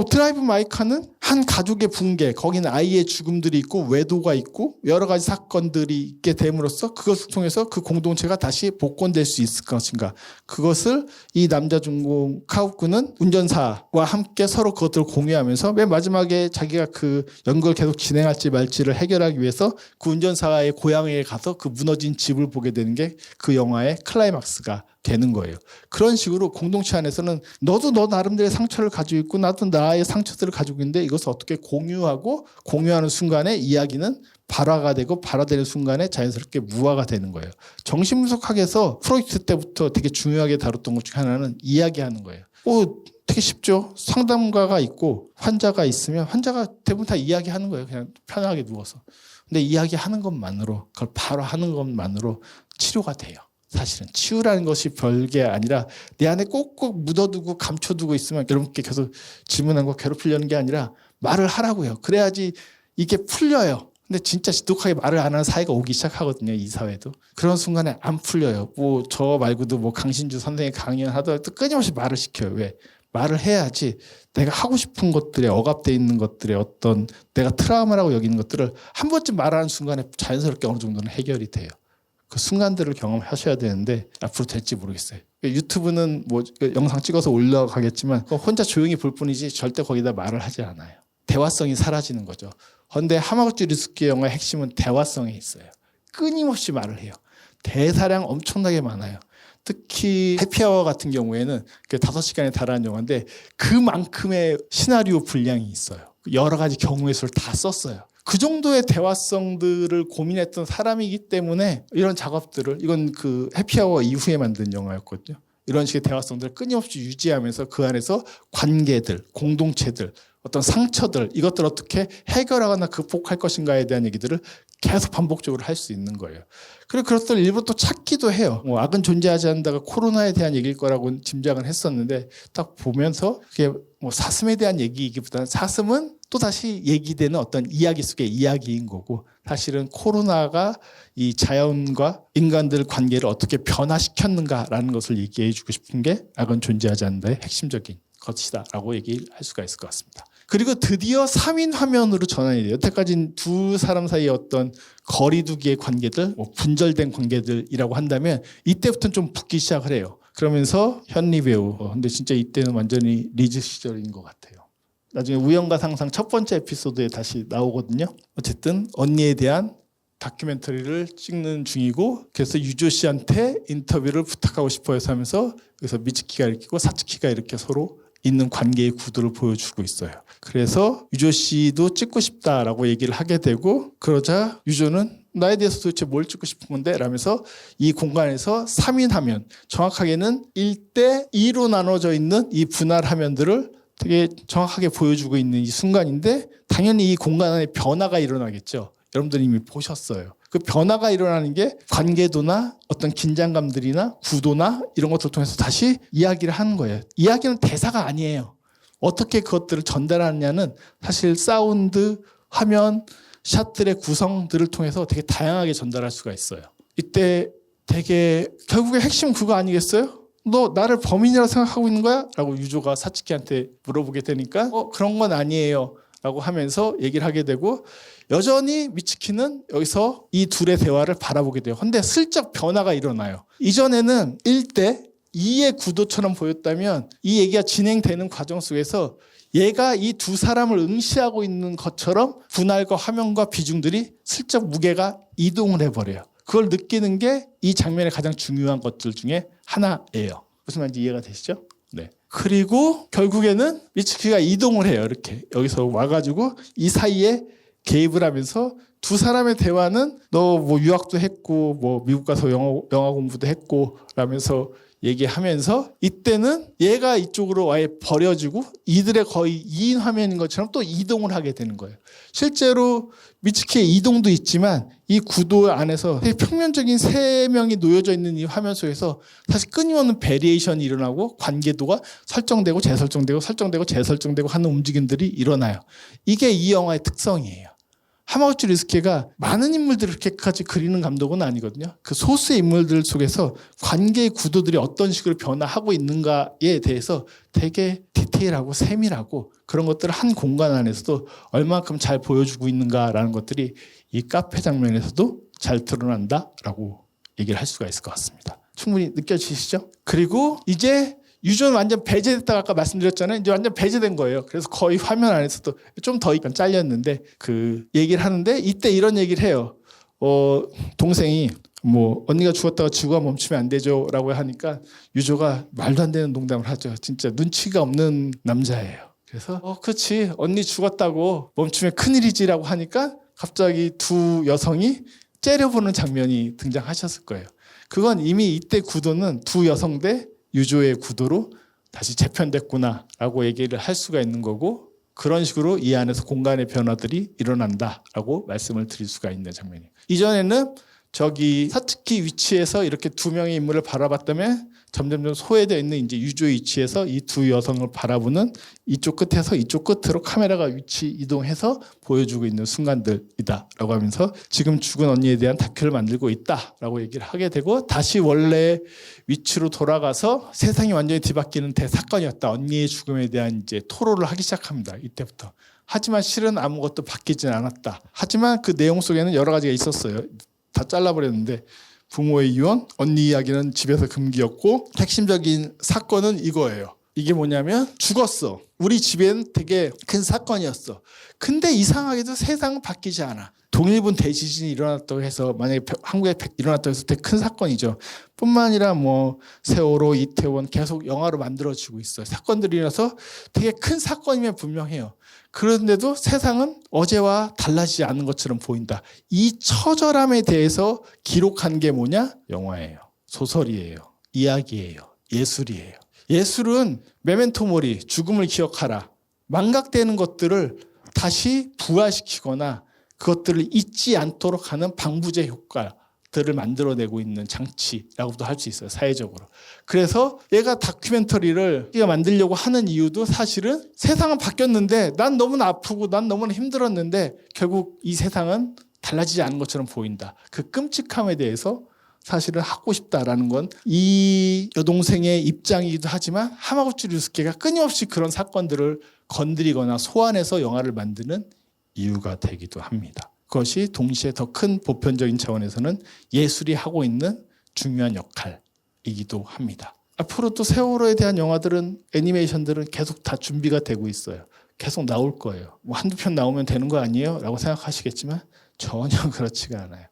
드라이브 마이 카는 한 가족의 붕괴, 거기는 아이의 죽음들이 있고 외도가 있고 여러 가지 사건들이 있게 됨으로써 그것을 통해서 그 공동체가 다시 복권될 수 있을 것인가. 그것을 이 남자 주인공 카우쿠는 운전사와 함께 서로 그것들을 공유하면서 맨 마지막에 자기가 그 연극을 계속 진행할지 말지를 해결하기 위해서 그 운전사의 고향에 가서 그 무너진 집을 보게 되는 게 그 영화의 클라이막스가 되는 거예요. 그런 식으로 공동체 안에서는 너도 너 나름대로의 상처를 가지고 있고 나도 나의 상처들을 가지고 있는데 이것을 어떻게 공유하고 공유하는 순간에 이야기는 발화가 되고 발화되는 순간에 자연스럽게 무화가 되는 거예요. 정신분석학에서 프로이트 때부터 되게 중요하게 다뤘던 것 중에 하나는 이야기하는 거예요. 되게 쉽죠. 상담가가 있고 환자가 있으면 환자가 대부분 다 이야기하는 거예요. 그냥 편하게 누워서. 근데 이야기하는 것만으로 그걸 발화하는 것만으로 치료가 돼요. 사실은 치유라는 것이 별게 아니라 내 안에 꼭꼭 묻어두고 감춰두고 있으면 여러분께 계속 질문한 거 괴롭히려는 게 아니라 말을 하라고요. 그래야지 이게 풀려요. 근데 진짜 지독하게 말을 안 하는 사회가 오기 시작하거든요. 이 사회도. 그런 순간에 안 풀려요. 저 말고도 강신주 선생이 강연하더라도 끊임없이 말을 시켜요. 왜? 말을 해야지 내가 하고 싶은 것들에 억압되어 있는 것들에 어떤 내가 트라우마라고 여기는 것들을 한 번쯤 말하는 순간에 자연스럽게 어느 정도는 해결이 돼요. 그 순간들을 경험하셔야 되는데 앞으로 될지 모르겠어요. 유튜브는 영상 찍어서 올라가겠지만 혼자 조용히 볼 뿐이지 절대 거기다 말을 하지 않아요. 대화성이 사라지는 거죠. 그런데 하마구치 리스키 영화의 핵심은 대화성에 있어요. 끊임없이 말을 해요. 대사량 엄청나게 많아요. 특히 해피아워 같은 경우에는 5시간에 달하는 영화인데 그만큼의 시나리오 분량이 있어요. 여러 가지 경우의 수를 다 썼어요. 그 정도의 대화성들을 고민했던 사람이기 때문에 이런 작업들을 이건 그 해피아워 이후에 만든 영화였거든요. 이런 식의 대화성들을 끊임없이 유지하면서 그 안에서 관계들, 공동체들, 어떤 상처들 이것들을 어떻게 해결하거나 극복할 것인가에 대한 얘기들을 계속 반복적으로 할 수 있는 거예요. 그리고 그것들 일부 또 찾기도 해요. 악은 존재하지 않는다가 코로나에 대한 얘기일 거라고 짐작은 했었는데 딱 보면서 그게 사슴에 대한 얘기이기보다는 사슴은 또다시 얘기되는 어떤 이야기 속의 이야기인 거고 사실은 코로나가 이 자연과 인간들 관계를 어떻게 변화시켰는가라는 것을 얘기해 주고 싶은 게 악은 존재하지 않는다의 핵심적인 것이다라고 얘기할 수가 있을 것 같습니다. 그리고 드디어 3인 화면으로 전환이 돼요. 여태까지는 두 사람 사이의 어떤 거리두기의 관계들, 분절된 관계들이라고 한다면 이때부터는 좀 붙기 시작을 해요. 그러면서 현리 배우, 근데 진짜 이때는 완전히 리즈 시절인 것 같아요. 나중에 우연과 상상 첫 번째 에피소드에 다시 나오거든요. 어쨌든 언니에 대한 다큐멘터리를 찍는 중이고 그래서 유조 씨한테 인터뷰를 부탁하고 싶어 해서 하면서 그래서 미츠키가 이렇게 사츠키가 이렇게 서로 있는 관계의 구도를 보여주고 있어요. 그래서 유조 씨도 찍고 싶다라고 얘기를 하게 되고 그러자 유조는 나에 대해서 도대체 뭘 찍고 싶은 건데? 라면서 이 공간에서 3인 화면 정확하게는 1대 2로 나눠져 있는 이 분할 화면들을 되게 정확하게 보여주고 있는 이 순간인데 당연히 이 공간 안에 변화가 일어나겠죠. 여러분들이 이미 보셨어요. 그 변화가 일어나는 게 관계도나 어떤 긴장감들이나 구도나 이런 것들을 통해서 다시 이야기를 하는 거예요. 이야기는 대사가 아니에요. 어떻게 그것들을 전달하느냐는 사실 사운드, 화면, 샷들의 구성들을 통해서 되게 다양하게 전달할 수가 있어요. 이때 되게 결국에 핵심 그거 아니겠어요? 너 나를 범인이라고 생각하고 있는 거야? 라고 유조가 사츠키한테 물어보게 되니까 그런 건 아니에요 라고 하면서 얘기를 하게 되고 여전히 미츠키는 여기서 이 둘의 대화를 바라보게 돼요. 근데 슬쩍 변화가 일어나요. 이전에는 1대 2의 구도처럼 보였다면 이 얘기가 진행되는 과정 속에서 얘가 이 두 사람을 응시하고 있는 것처럼 분할과 화면과 비중들이 슬쩍 무게가 이동을 해버려요. 그걸 느끼는 게 이 장면의 가장 중요한 것들 중에 하나예요. 무슨 말인지 이해가 되시죠? 네. 그리고 결국에는 미츠키가 이동을 해요. 이렇게 여기서 와가지고 이 사이에 개입을 하면서 두 사람의 대화는 너 뭐 유학도 했고 뭐 미국 가서 영어 공부도 했고 라면서 얘기하면서 이때는 얘가 이쪽으로 아예 버려지고 이들의 거의 2인 화면인 것처럼 또 이동을 하게 되는 거예요. 실제로 미츠키의 이동도 있지만 이 구도 안에서 되게 평면적인 세 명이 놓여져 있는 이 화면 속에서 사실 끊임없는 베리에이션이 일어나고 관계도가 설정되고 재설정되고 설정되고 재설정되고 하는 움직임들이 일어나요. 이게 이 영화의 특성이에요. 하마구치 류스케가 많은 인물들을 그렇게까지 그리는 감독은 아니거든요. 그 소수의 인물들 속에서 관계의 구도들이 어떤 식으로 변화하고 있는가에 대해서 되게 디테일하고 세밀하고 그런 것들을 한 공간 안에서도 얼마만큼 잘 보여주고 있는가라는 것들이 이 카페 장면에서도 잘 드러난다라고 얘기를 할 수가 있을 것 같습니다. 충분히 느껴지시죠? 그리고 이제 유저는 완전 배제됐다고 아까 말씀드렸잖아요. 이제 완전 배제된 거예요. 그래서 거의 화면 안에서도 좀 더 잘렸는데 그 얘기를 하는데 이때 이런 얘기를 해요. 동생이 뭐 언니가 죽었다가 지구가 멈추면 안 되죠 라고 하니까 유저가 말도 안 되는 농담을 하죠. 진짜 눈치가 없는 남자예요. 그래서 그렇지 언니 죽었다고 멈추면 큰일이지라고 하니까 갑자기 두 여성이 째려보는 장면이 등장하셨을 거예요. 그건 이미 이때 구도는 두 여성 대 유조의 구도로 다시 재편됐구나라고 얘기를 할 수가 있는 거고 그런 식으로 이 안에서 공간의 변화들이 일어난다라고 말씀을 드릴 수가 있는 장면이에요. 이전에는 저기 사츠키 위치에서 이렇게 두 명의 인물을 바라봤다면 점점점 소외되어 있는 이제 유조의 위치에서 이 두 여성을 바라보는 이쪽 끝에서 이쪽 끝으로 카메라가 위치 이동해서 보여주고 있는 순간들이다라고 하면서 지금 죽은 언니에 대한 다큐를 만들고 있다라고 얘기를 하게 되고 다시 원래 위치로 돌아가서 세상이 완전히 뒤바뀌는 대사건이었다. 언니의 죽음에 대한 이제 토로를 하기 시작합니다. 이때부터. 하지만 실은 아무것도 바뀌진 않았다. 하지만 그 내용 속에는 여러 가지가 있었어요. 다 잘라버렸는데 부모의 이혼, 언니 이야기는 집에서 금기였고 핵심적인 사건은 이거예요. 이게 뭐냐면 죽었어. 우리 집엔 되게 큰 사건이었어. 근데 이상하게도 세상은 바뀌지 않아. 동일본 대지진이 일어났다고 해서 만약에 한국에 일어났다고 해서 되게 큰 사건이죠. 뿐만 아니라 뭐 세월호, 이태원 계속 영화로 만들어지고 있어요. 사건들이 일어나서 되게 큰 사건이면 분명해요. 그런데도 세상은 어제와 달라지지 않은 것처럼 보인다. 이 처절함에 대해서 기록한 게 뭐냐? 영화예요. 소설이에요. 이야기예요. 예술이에요. 예술은 메멘토 모리, 죽음을 기억하라. 망각되는 것들을 다시 부활시키거나 그것들을 잊지 않도록 하는 방부제 효과들을 만들어내고 있는 장치라고도 할 수 있어요. 사회적으로. 그래서 얘가 다큐멘터리를 만들려고 하는 이유도 사실은 세상은 바뀌었는데 난 너무나 아프고 난 너무나 힘들었는데 결국 이 세상은 달라지지 않은 것처럼 보인다. 그 끔찍함에 대해서 사실은 하고 싶다라는 건 이 여동생의 입장이기도 하지만 하마구치 류스케가 끊임없이 그런 사건들을 건드리거나 소환해서 영화를 만드는 이유가 되기도 합니다. 그것이 동시에 더 큰 보편적인 차원에서는 예술이 하고 있는 중요한 역할이기도 합니다. 앞으로 또 세월호에 대한 영화들은 애니메이션들은 계속 다 준비가 되고 있어요. 계속 나올 거예요. 뭐 한두 편 나오면 되는 거 아니에요? 라고 생각하시겠지만 전혀 그렇지가 않아요.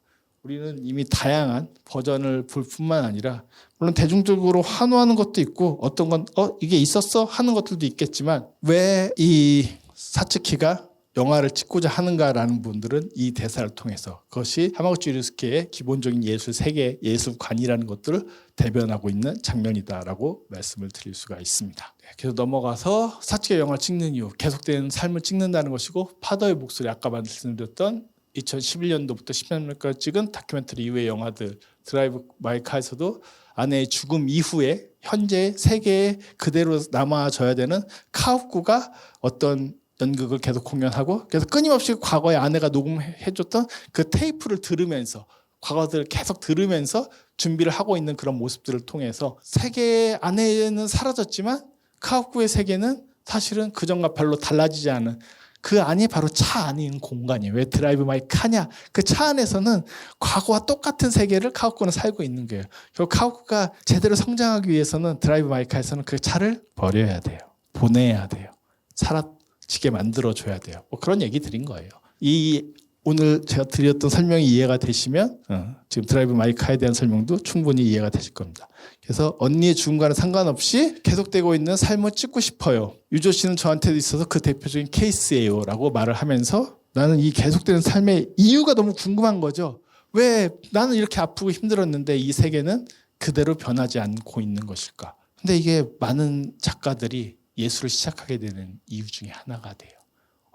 우리는 이미 다양한 버전을 볼 뿐만 아니라 물론 대중적으로 환호하는 것도 있고 어떤 건 이게 있었어? 하는 것들도 있겠지만 왜 이 사츠키가 영화를 찍고자 하는가라는 분들은 이 대사를 통해서 그것이 하마구치 류스케의 기본적인 예술 세계 예술관이라는 것들을 대변하고 있는 장면이다라고 말씀을 드릴 수가 있습니다. 그래서 넘어가서 사치가 영화를 찍는 이유, 계속되는 삶을 찍는다는 것이고 파더의 목소리 아까 말씀드렸던 2011년도부터 10년까지 찍은 다큐멘터리 이후의 영화들 드라이브 마이 카에서도 아내의 죽음 이후에 현재 세계에 그대로 남아져야 되는 카우프가 어떤 연극을 계속 공연하고 그래서 끊임없이 과거에 아내가 녹음해줬던 그 테이프를 들으면서 과거들을 계속 들으면서 준비를 하고 있는 그런 모습들을 통해서 세계 안에는 사라졌지만 카우프의 세계는 사실은 그전과 별로 달라지지 않은 그 안이 바로 차 안에 있는 공간이에요. 왜 드라이브 마이 카냐? 그 차 안에서는 과거와 똑같은 세계를 카우프는 살고 있는 거예요. 결국 카우프가 제대로 성장하기 위해서는 드라이브 마이 카에서는 그 차를 버려야 돼요. 보내야 돼요. 사라지게 만들어줘야 돼요. 뭐 그런 얘기 드린 거예요. 오늘 제가 드렸던 설명이 이해가 되시면 지금 드라이브 마이 카에 대한 설명도 충분히 이해가 되실 겁니다. 그래서 언니의 죽음과는 상관없이 계속되고 있는 삶을 찍고 싶어요. 유조 씨는 저한테 있어서 그 대표적인 케이스예요 라고 말을 하면서 나는 이 계속되는 삶의 이유가 너무 궁금한 거죠. 왜 나는 이렇게 아프고 힘들었는데 이 세계는 그대로 변하지 않고 있는 것일까. 근데 이게 많은 작가들이 예술을 시작하게 되는 이유 중에 하나가 돼요.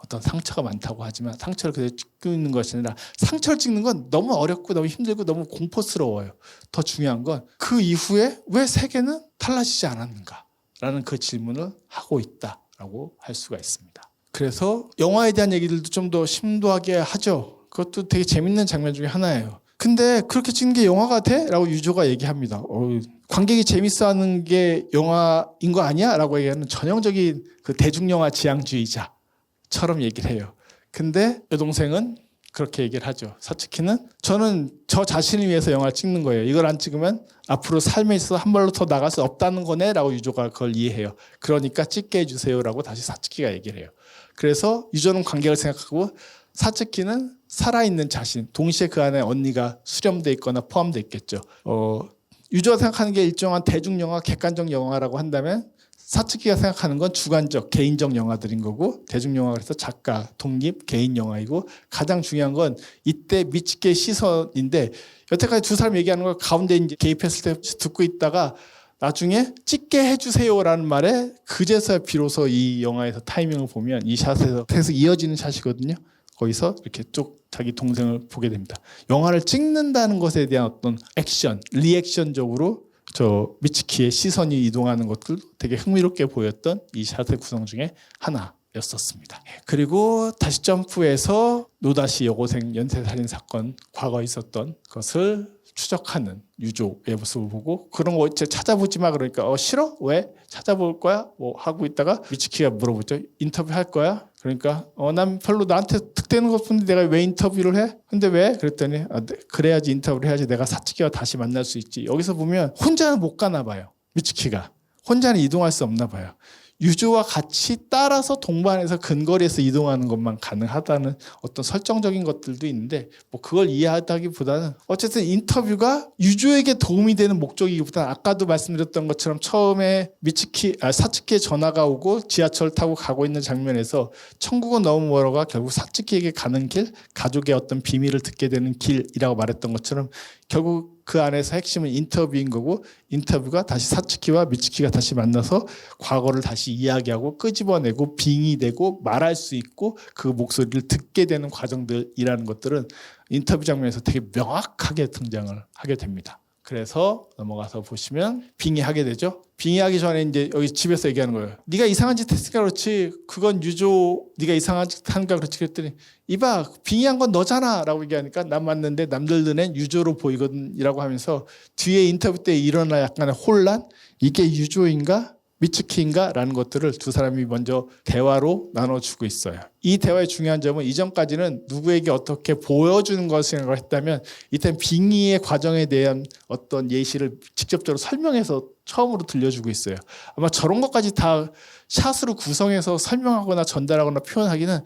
어떤 상처가 많다고 하지만 상처를 그대로 찍고 있는 것이 아니라 상처를 찍는 건 너무 어렵고 너무 힘들고 너무 공포스러워요. 더 중요한 건 그 이후에 왜 세계는 달라지지 않았는가라는 그 질문을 하고 있다라고 할 수가 있습니다. 그래서 영화에 대한 얘기들도 좀 더 심도하게 하죠. 그것도 되게 재밌는 장면 중에 하나예요. 근데 그렇게 찍는 게 영화가 돼? 라고 유조가 얘기합니다. 관객이 재밌어하는 게 영화인 거 아니야? 라고 얘기하는 전형적인 그 대중영화 지향주의자 처럼 얘기를 해요. 근데 여동생은 그렇게 얘기를 하죠. 사츠키는 저는 저 자신을 위해서 영화를 찍는 거예요. 이걸 안 찍으면 앞으로 삶에 있어서 한 발로 더 나갈 수 없다는 거네 라고 유조가 그걸 이해해요. 그러니까 찍게 해주세요 라고 다시 사츠키가 얘기를 해요. 그래서 유조는 관객을 생각하고 사츠키는 살아있는 자신, 동시에 그 안에 언니가 수렴돼 있거나 포함돼 있겠죠. 유조가 생각하는 게 일정한 대중영화, 객관적 영화라고 한다면 사츠키가 생각하는 건 주관적, 개인적 영화들인 거고 대중영화가 그래서 작가, 독립, 개인 영화이고 가장 중요한 건 이때 미치케의 시선인데 여태까지 두 사람 얘기하는 걸 가운데 이제 개입했을 때 듣고 있다가 나중에 찍게 해주세요라는 말에 그제서야 비로소 이 영화에서 타이밍을 보면 이 샷에서 계속 이어지는 샷이거든요. 거기서 이렇게 쭉 자기 동생을 보게 됩니다. 영화를 찍는다는 것에 대한 어떤 액션, 리액션적으로 저 미츠키의 시선이 이동하는 것들 되게 흥미롭게 보였던 이 샷의 구성 중에 하나였었습니다. 그리고 다시 점프해서 노다시 여고생 연쇄살인 사건 과거에 있었던 것을 추적하는 유조의 모습을 보고 그런 거 이제 찾아보지 마 그러니까 싫어? 왜? 찾아볼 거야? 뭐 하고 있다가 미츠키가 물어보죠. 인터뷰 할 거야? 그러니까 난 별로 나한테 득되는 것 뿐인데 내가 왜 인터뷰를 해? 근데 왜? 그랬더니 그래야지 인터뷰를 해야지 내가 사츠키와 다시 만날 수 있지. 여기서 보면 혼자는 못 가나 봐요. 미츠키가. 혼자는 이동할 수 없나 봐요. 유조와 같이 따라서 동반해서 근거리에서 이동하는 것만 가능하다는 어떤 설정적인 것들도 있는데 뭐 그걸 이해하다기보다는 어쨌든 인터뷰가 유조에게 도움이 되는 목적이기보다는 아까도 말씀드렸던 것처럼 처음에 사츠키의 전화가 오고 지하철 타고 가고 있는 장면에서 천국은 너무 멀어가 결국 사츠키에게 가는 길, 가족의 어떤 비밀을 듣게 되는 길이라고 말했던 것처럼 결국 그 안에서 핵심은 인터뷰인 거고 인터뷰가 다시 사츠키와 미츠키가 다시 만나서 과거를 다시 이야기하고 끄집어내고 빙의되고 말할 수 있고 그 목소리를 듣게 되는 과정들이라는 것들은 인터뷰 장면에서 되게 명확하게 등장을 하게 됩니다. 그래서 넘어가서 보시면 빙의하게 되죠. 빙의하기 전에 이제 여기 집에서 얘기하는 거예요. 네가 이상한 짓 했으니까 그렇지. 그건 유조 네가 이상한 짓 하니까 그렇지. 그랬더니 이봐 빙의한 건 너잖아 라고 얘기하니까 난 맞는데 남들 눈엔 유조로 보이거든 이라고 하면서 뒤에 인터뷰 때 일어나 약간의 혼란 이게 유조인가 미츠키인가 라는 것들을 두 사람이 먼저 대화로 나눠주고 있어요. 이 대화의 중요한 점은 이전까지는 누구에게 어떻게 보여주는 것을 생각을 했다면 이때는 빙의의 과정에 대한 어떤 예시를 직접적으로 설명해서 처음으로 들려주고 있어요. 아마 저런 것까지 다 샷으로 구성해서 설명하거나 전달하거나 표현하기는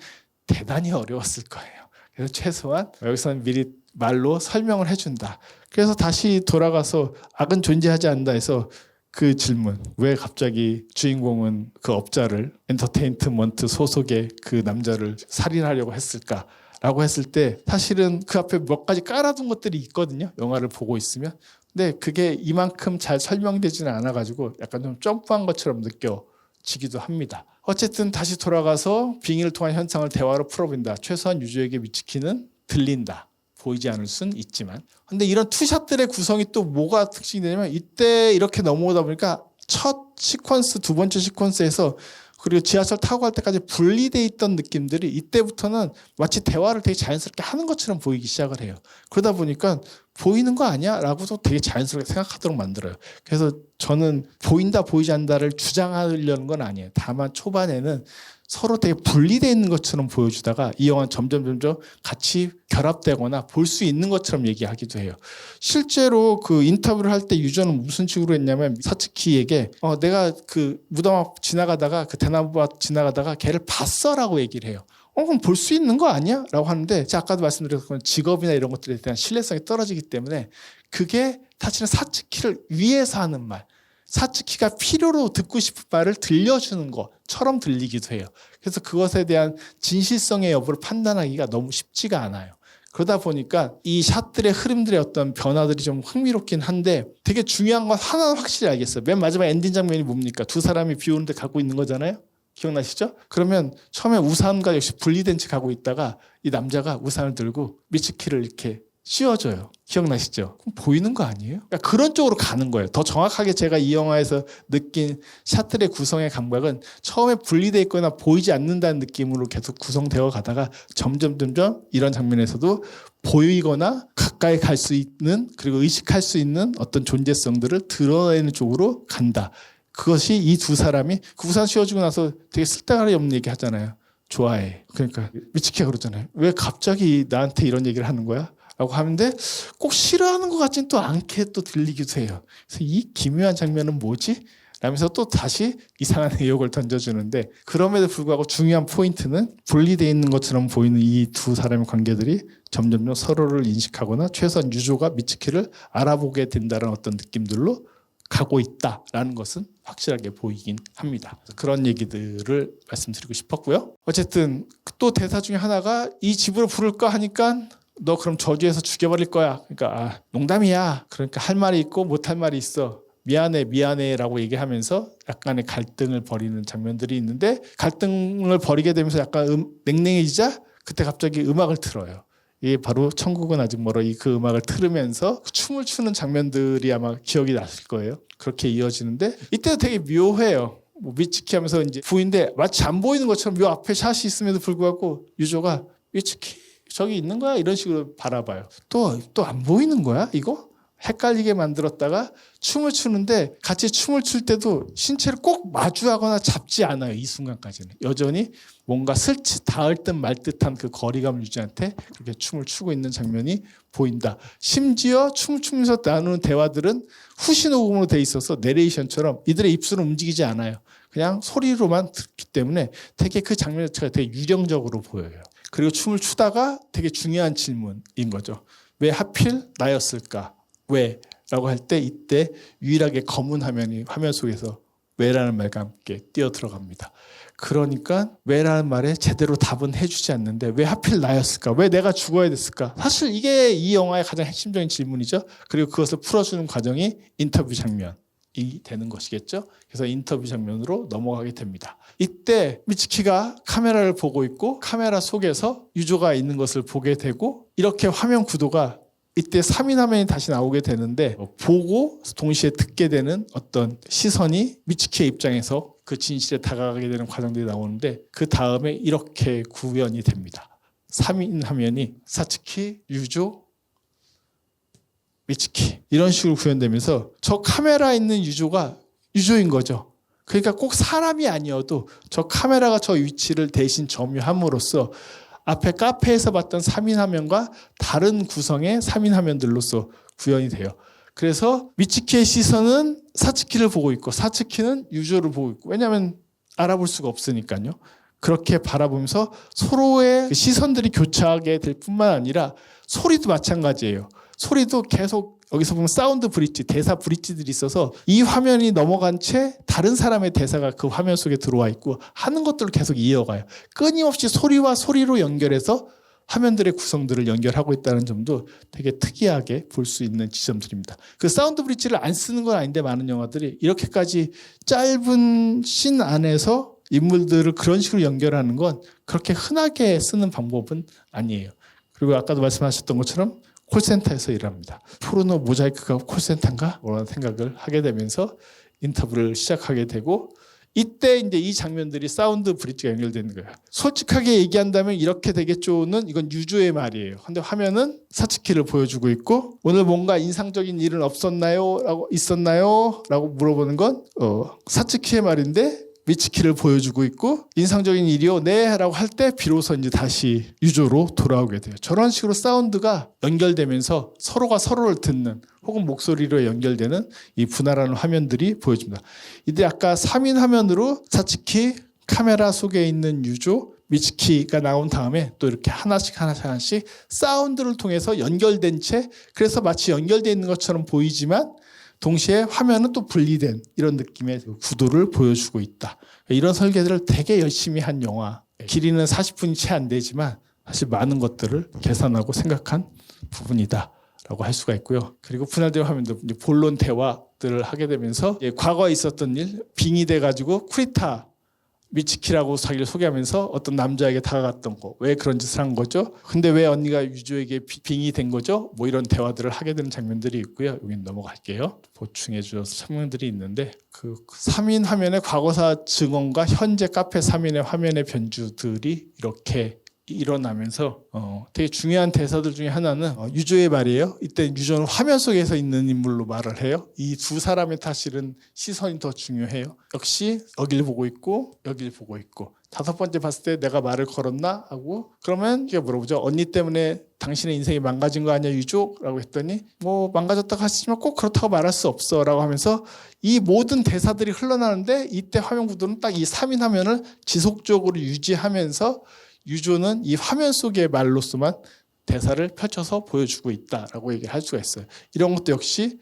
대단히 어려웠을 거예요. 그래서 최소한 여기서는 미리 말로 설명을 해준다. 그래서 다시 돌아가서 악은 존재하지 않는다 해서 그 질문, 왜 갑자기 주인공은 그 업자를 엔터테인먼트 소속의 그 남자를 살인하려고 했을까? 라고 했을 때 사실은 그 앞에 몇 가지 깔아둔 것들이 있거든요. 영화를 보고 있으면. 근데 그게 이만큼 잘 설명되지는 않아가지고 약간 좀 점프한 것처럼 느껴지기도 합니다. 어쨌든 다시 돌아가서 빙의를 통한 현상을 대화로 풀어본다. 최소한 유저에게 미츠키는 들린다. 보이지 않을 순 있지만. 근데 이런 투샷들의 구성이 또 뭐가 특징이 되냐면 이때 이렇게 넘어오다 보니까 첫 시퀀스, 두 번째 시퀀스에서 그리고 지하철 타고 갈 때까지 분리돼 있던 느낌들이 이때부터는 마치 대화를 되게 자연스럽게 하는 것처럼 보이기 시작을 해요. 그러다 보니까 보이는 거 아니야? 라고도 되게 자연스럽게 생각하도록 만들어요. 그래서 저는 보인다 보이지 않는다를 주장하려는 건 아니에요. 다만 초반에는 서로 되게 분리되어 있는 것처럼 보여주다가 이 영화는 점점 같이 결합되거나 볼 수 있는 것처럼 얘기하기도 해요. 실제로 그 인터뷰를 할 때 유저는 무슨 식으로 했냐면 사츠키에게 내가 그 무덤 앞 지나가다가 그 대나무 앞 지나가다가 걔를 봤어라고 얘기를 해요. 그럼 볼 수 있는 거 아니야? 라고 하는데 제가 아까도 말씀드렸던 직업이나 이런 것들에 대한 신뢰성이 떨어지기 때문에 그게 사실은 사츠키를 위해서 하는 말, 사츠키가 필요로 듣고 싶은 말을 들려주는 것처럼 들리기도 해요. 그래서 그것에 대한 진실성의 여부를 판단하기가 너무 쉽지가 않아요. 그러다 보니까 이 샷들의 흐름들의 어떤 변화들이 좀 흥미롭긴 한데 되게 중요한 건 하나는 확실히 알겠어요. 맨 마지막 엔딩 장면이 뭡니까? 두 사람이 비 오는데 가고 있는 거잖아요. 기억나시죠? 그러면 처음에 우산과 역시 분리된 채 가고 있다가 이 남자가 우산을 들고 미츠키를 이렇게 씌워줘요. 기억나시죠? 그럼 보이는 거 아니에요? 그러니까 그런 쪽으로 가는 거예요. 더 정확하게 제가 이 영화에서 느낀 샷들의 구성의 감각은 처음에 분리되어 있거나 보이지 않는다는 느낌으로 계속 구성되어 가다가 점점 이런 장면에서도 보이거나 가까이 갈 수 있는 그리고 의식할 수 있는 어떤 존재성들을 드러내는 쪽으로 간다. 그것이 이 두 사람이 그 우산 씌워주고 나서 되게 쓸데가리 없는 얘기 하잖아요. 좋아해. 그러니까 미츠키가 그러잖아요. 왜 갑자기 나한테 이런 얘기를 하는 거야? 라고 하는데 꼭 싫어하는 것 같지는 또 않게 또 들리기도 해요. 그래서 이 기묘한 장면은 뭐지? 라면서 또 다시 이상한 의혹을 던져주는데 그럼에도 불구하고 중요한 포인트는 분리되어 있는 것처럼 보이는 이 두 사람의 관계들이 점점 서로를 인식하거나 최소한 유조가 미츠키를 알아보게 된다는 어떤 느낌들로 가고 있다라는 것은 확실하게 보이긴 합니다. 그런 얘기들을 말씀드리고 싶었고요. 어쨌든 또 대사 중에 하나가 이 집으로 부를까 하니까 너 그럼 저주해서 죽여버릴 거야. 그러니까 농담이야. 그러니까 할 말이 있고 못할 말이 있어. 미안해 라고 얘기하면서 약간의 갈등을 벌이는 장면들이 있는데 갈등을 벌이게 되면서 약간 냉랭해지자 그때 갑자기 음악을 틀어요. 이게 바로 천국은 아직 멀어 그 음악을 틀으면서 춤을 추는 장면들이 아마 기억이 나실 거예요. 그렇게 이어지는데 이때도 되게 묘해요. 미츠키 하면서 이제 부인데 마치 안 보이는 것처럼 요 앞에 샷이 있음에도 불구하고 유조가 미츠키 저기 있는 거야? 이런 식으로 바라봐요. 또 안 보이는 거야? 이거? 헷갈리게 만들었다가 춤을 추는데 같이 춤을 출 때도 신체를 꼭 마주하거나 잡지 않아요. 이 순간까지는. 여전히 뭔가 슬치 닿을 듯 말 듯한 그 거리감을 유지한 채 그렇게 춤을 추고 있는 장면이 보인다. 심지어 춤을 추면서 나누는 대화들은 후시 녹음으로 돼 있어서 내레이션처럼 이들의 입술은 움직이지 않아요. 그냥 소리로만 듣기 때문에 되게 그 장면 자체가 되게 유령적으로 보여요. 그리고 춤을 추다가 되게 중요한 질문인 거죠. 왜 하필 나였을까? 왜? 라고 할 때 이때 유일하게 검은 화면이 화면 속에서 왜라는 말과 함께 뛰어 들어갑니다. 그러니까 왜라는 말에 제대로 답은 해주지 않는데 왜 하필 나였을까? 왜 내가 죽어야 됐을까? 사실 이게 이 영화의 가장 핵심적인 질문이죠. 그리고 그것을 풀어주는 과정이 인터뷰 장면이 되는 것이겠죠. 그래서 인터뷰 장면으로 넘어가게 됩니다. 이때 미츠키가 카메라를 보고 있고 카메라 속에서 유조가 있는 것을 보게 되고 이렇게 화면 구도가 이때 3인 화면이 다시 나오게 되는데 보고 동시에 듣게 되는 어떤 시선이 미츠키의 입장에서 그 진실에 다가가게 되는 과정들이 나오는데 그 다음에 이렇게 구현이 됩니다. 3인 화면이 사츠키, 유조, 미츠키 이런 식으로 구현되면서 저 카메라에 있는 유조가 유조인 거죠. 그러니까 꼭 사람이 아니어도 저 카메라가 저 위치를 대신 점유함으로써 앞에 카페에서 봤던 3인 화면과 다른 구성의 3인 화면들로서 구현이 돼요. 그래서 미츠키의 시선은 사츠키를 보고 있고 사츠키는 유조를 보고 있고 왜냐하면 알아볼 수가 없으니까요. 그렇게 바라보면서 서로의 시선들이 교차하게 될 뿐만 아니라 소리도 마찬가지예요. 소리도 계속 여기서 보면 사운드 브릿지, 대사 브릿지들이 있어서 이 화면이 넘어간 채 다른 사람의 대사가 그 화면 속에 들어와 있고 하는 것들을 계속 이어가요. 끊임없이 소리와 소리로 연결해서 화면들의 구성들을 연결하고 있다는 점도 되게 특이하게 볼 수 있는 지점들입니다. 그 사운드 브릿지를 안 쓰는 건 아닌데 많은 영화들이 이렇게까지 짧은 씬 안에서 인물들을 그런 식으로 연결하는 건 그렇게 흔하게 쓰는 방법은 아니에요. 그리고 아까도 말씀하셨던 것처럼 콜센터에서 일합니다. 포르노 모자이크가 콜센터인가? 라는 생각을 하게 되면서 인터뷰를 시작하게 되고 이때 이제 이 장면들이 사운드 브릿지가 연결되는 거예요. 솔직하게 얘기한다면 이렇게 되겠죠는 이건 유조의 말이에요. 근데 화면은 사츠키를 보여주고 있고 오늘 뭔가 인상적인 일은 없었나요? 라고 있었나요? 라고 물어보는 건 사츠키의 말인데 미츠키를 보여주고 있고 인상적인 일이요? 네 라고 할 때 비로소 이제 다시 유조로 돌아오게 돼요. 저런 식으로 사운드가 연결되면서 서로가 서로를 듣는 혹은 목소리로 연결되는 이 분할하는 화면들이 보여집니다. 이때 아까 3인 화면으로 사츠키, 카메라 속에 있는 유조, 미츠키가 나온 다음에 또 이렇게 하나씩 사운드를 통해서 연결된 채 그래서 마치 연결되어 있는 것처럼 보이지만 동시에 화면은 또 분리된 이런 느낌의 구도를 보여주고 있다. 이런 설계들을 되게 열심히 한 영화. 길이는 40분이 채 안 되지만 사실 많은 것들을 계산하고 생각한 부분이다. 라고 할 수가 있고요. 그리고 분할된 화면도 이제 본론 대화들을 하게 되면서 과거에 있었던 일, 빙이 돼가지고 쿠리타 미츠키라고 자기를 소개하면서 어떤 남자에게 다가갔던 거, 왜 그런 짓을 한 거죠? 근데 왜 언니가 유조에게 빙이 된 거죠? 뭐 이런 대화들을 하게 되는 장면들이 있고요. 여긴 넘어갈게요. 보충해 주셔서 장면들이 있는데 그 3인 화면의 과거사 증언과 현재 카페 3인의 화면의 변주들이 이렇게 일어나면서 되게 중요한 대사들 중에 하나는 유조의 말이에요. 이때 유조는 화면 속에서 있는 인물로 말을 해요. 이 두 사람의 사실은 시선이 더 중요해요. 역시 여길 보고 있고 여길 보고 있고 다섯 번째 봤을 때 내가 말을 걸었나 하고 그러면 이게 물어보죠. 언니 때문에 당신의 인생이 망가진 거 아니야 유조? 라고 했더니 뭐 망가졌다고 하시지만 꼭 그렇다고 말할 수 없어 라고 하면서 이 모든 대사들이 흘러나는데 이때 화면 구도는 딱 이 3인 화면을 지속적으로 유지하면서 유조는 이 화면 속의 말로서만 대사를 펼쳐서 보여주고 있다라고 얘기를 할 수가 있어요. 이런 것도 역시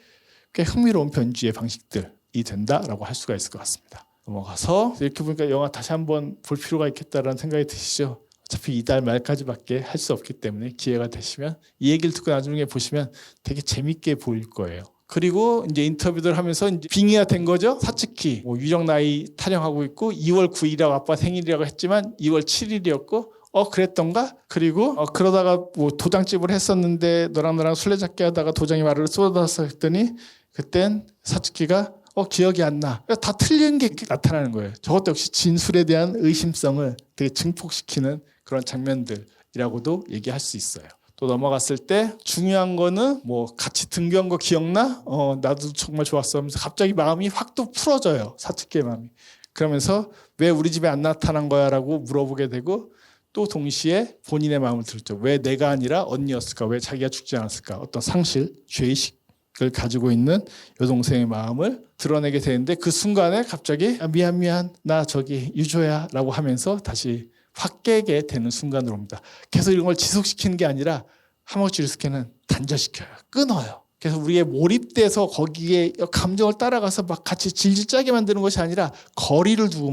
꽤 흥미로운 변주의 방식들이 된다라고 할 수가 있을 것 같습니다. 넘어가서 이렇게 보니까 영화 다시 한번 볼 필요가 있겠다라는 생각이 드시죠? 어차피 이달 말까지밖에 할 수 없기 때문에 기회가 되시면 이 얘기를 듣고 나중에 보시면 되게 재밌게 보일 거예요. 그리고 이제 인터뷰들 하면서 이제 빙의가 된 거죠. 사츠키 유령 나이 타령하고 있고 2월 9일이라고 아빠 생일이라고 했지만 2월 7일이었고 그랬던가? 그리고 그러다가 뭐 도장집을 했었는데 너랑 나랑 술래잡기 하다가 도장이 말을 쏟아서 했더니 그땐 사츠키가 기억이 안 나. 다 틀린 게 나타나는 거예요. 저것도 역시 진술에 대한 의심성을 되게 증폭시키는 그런 장면들이라고도 얘기할 수 있어요. 또 넘어갔을 때 중요한 거는 뭐 같이 등교한 거 기억나? 나도 정말 좋았어 하면서 갑자기 마음이 확 또 풀어져요. 사츠키의 마음이. 그러면서 왜 우리 집에 안 나타난 거야? 라고 물어보게 되고 또 동시에 본인의 마음을 들었죠. 왜 내가 아니라 언니였을까? 왜 자기가 죽지 않았을까? 어떤 상실, 죄의식을 가지고 있는 여동생의 마음을 드러내게 되는데 그 순간에 갑자기 미안 나 저기 유조야 라고 하면서 다시 확 깨게 되는 순간으로 옵니다. 계속 이런 걸 지속시키는 게 아니라 하모치류스케는 단절시켜요. 끊어요. 그래서 우리의 몰입돼서 거기에 감정을 따라가서 막 같이 질질 짜게 만드는 것이 아니라 거리를 두고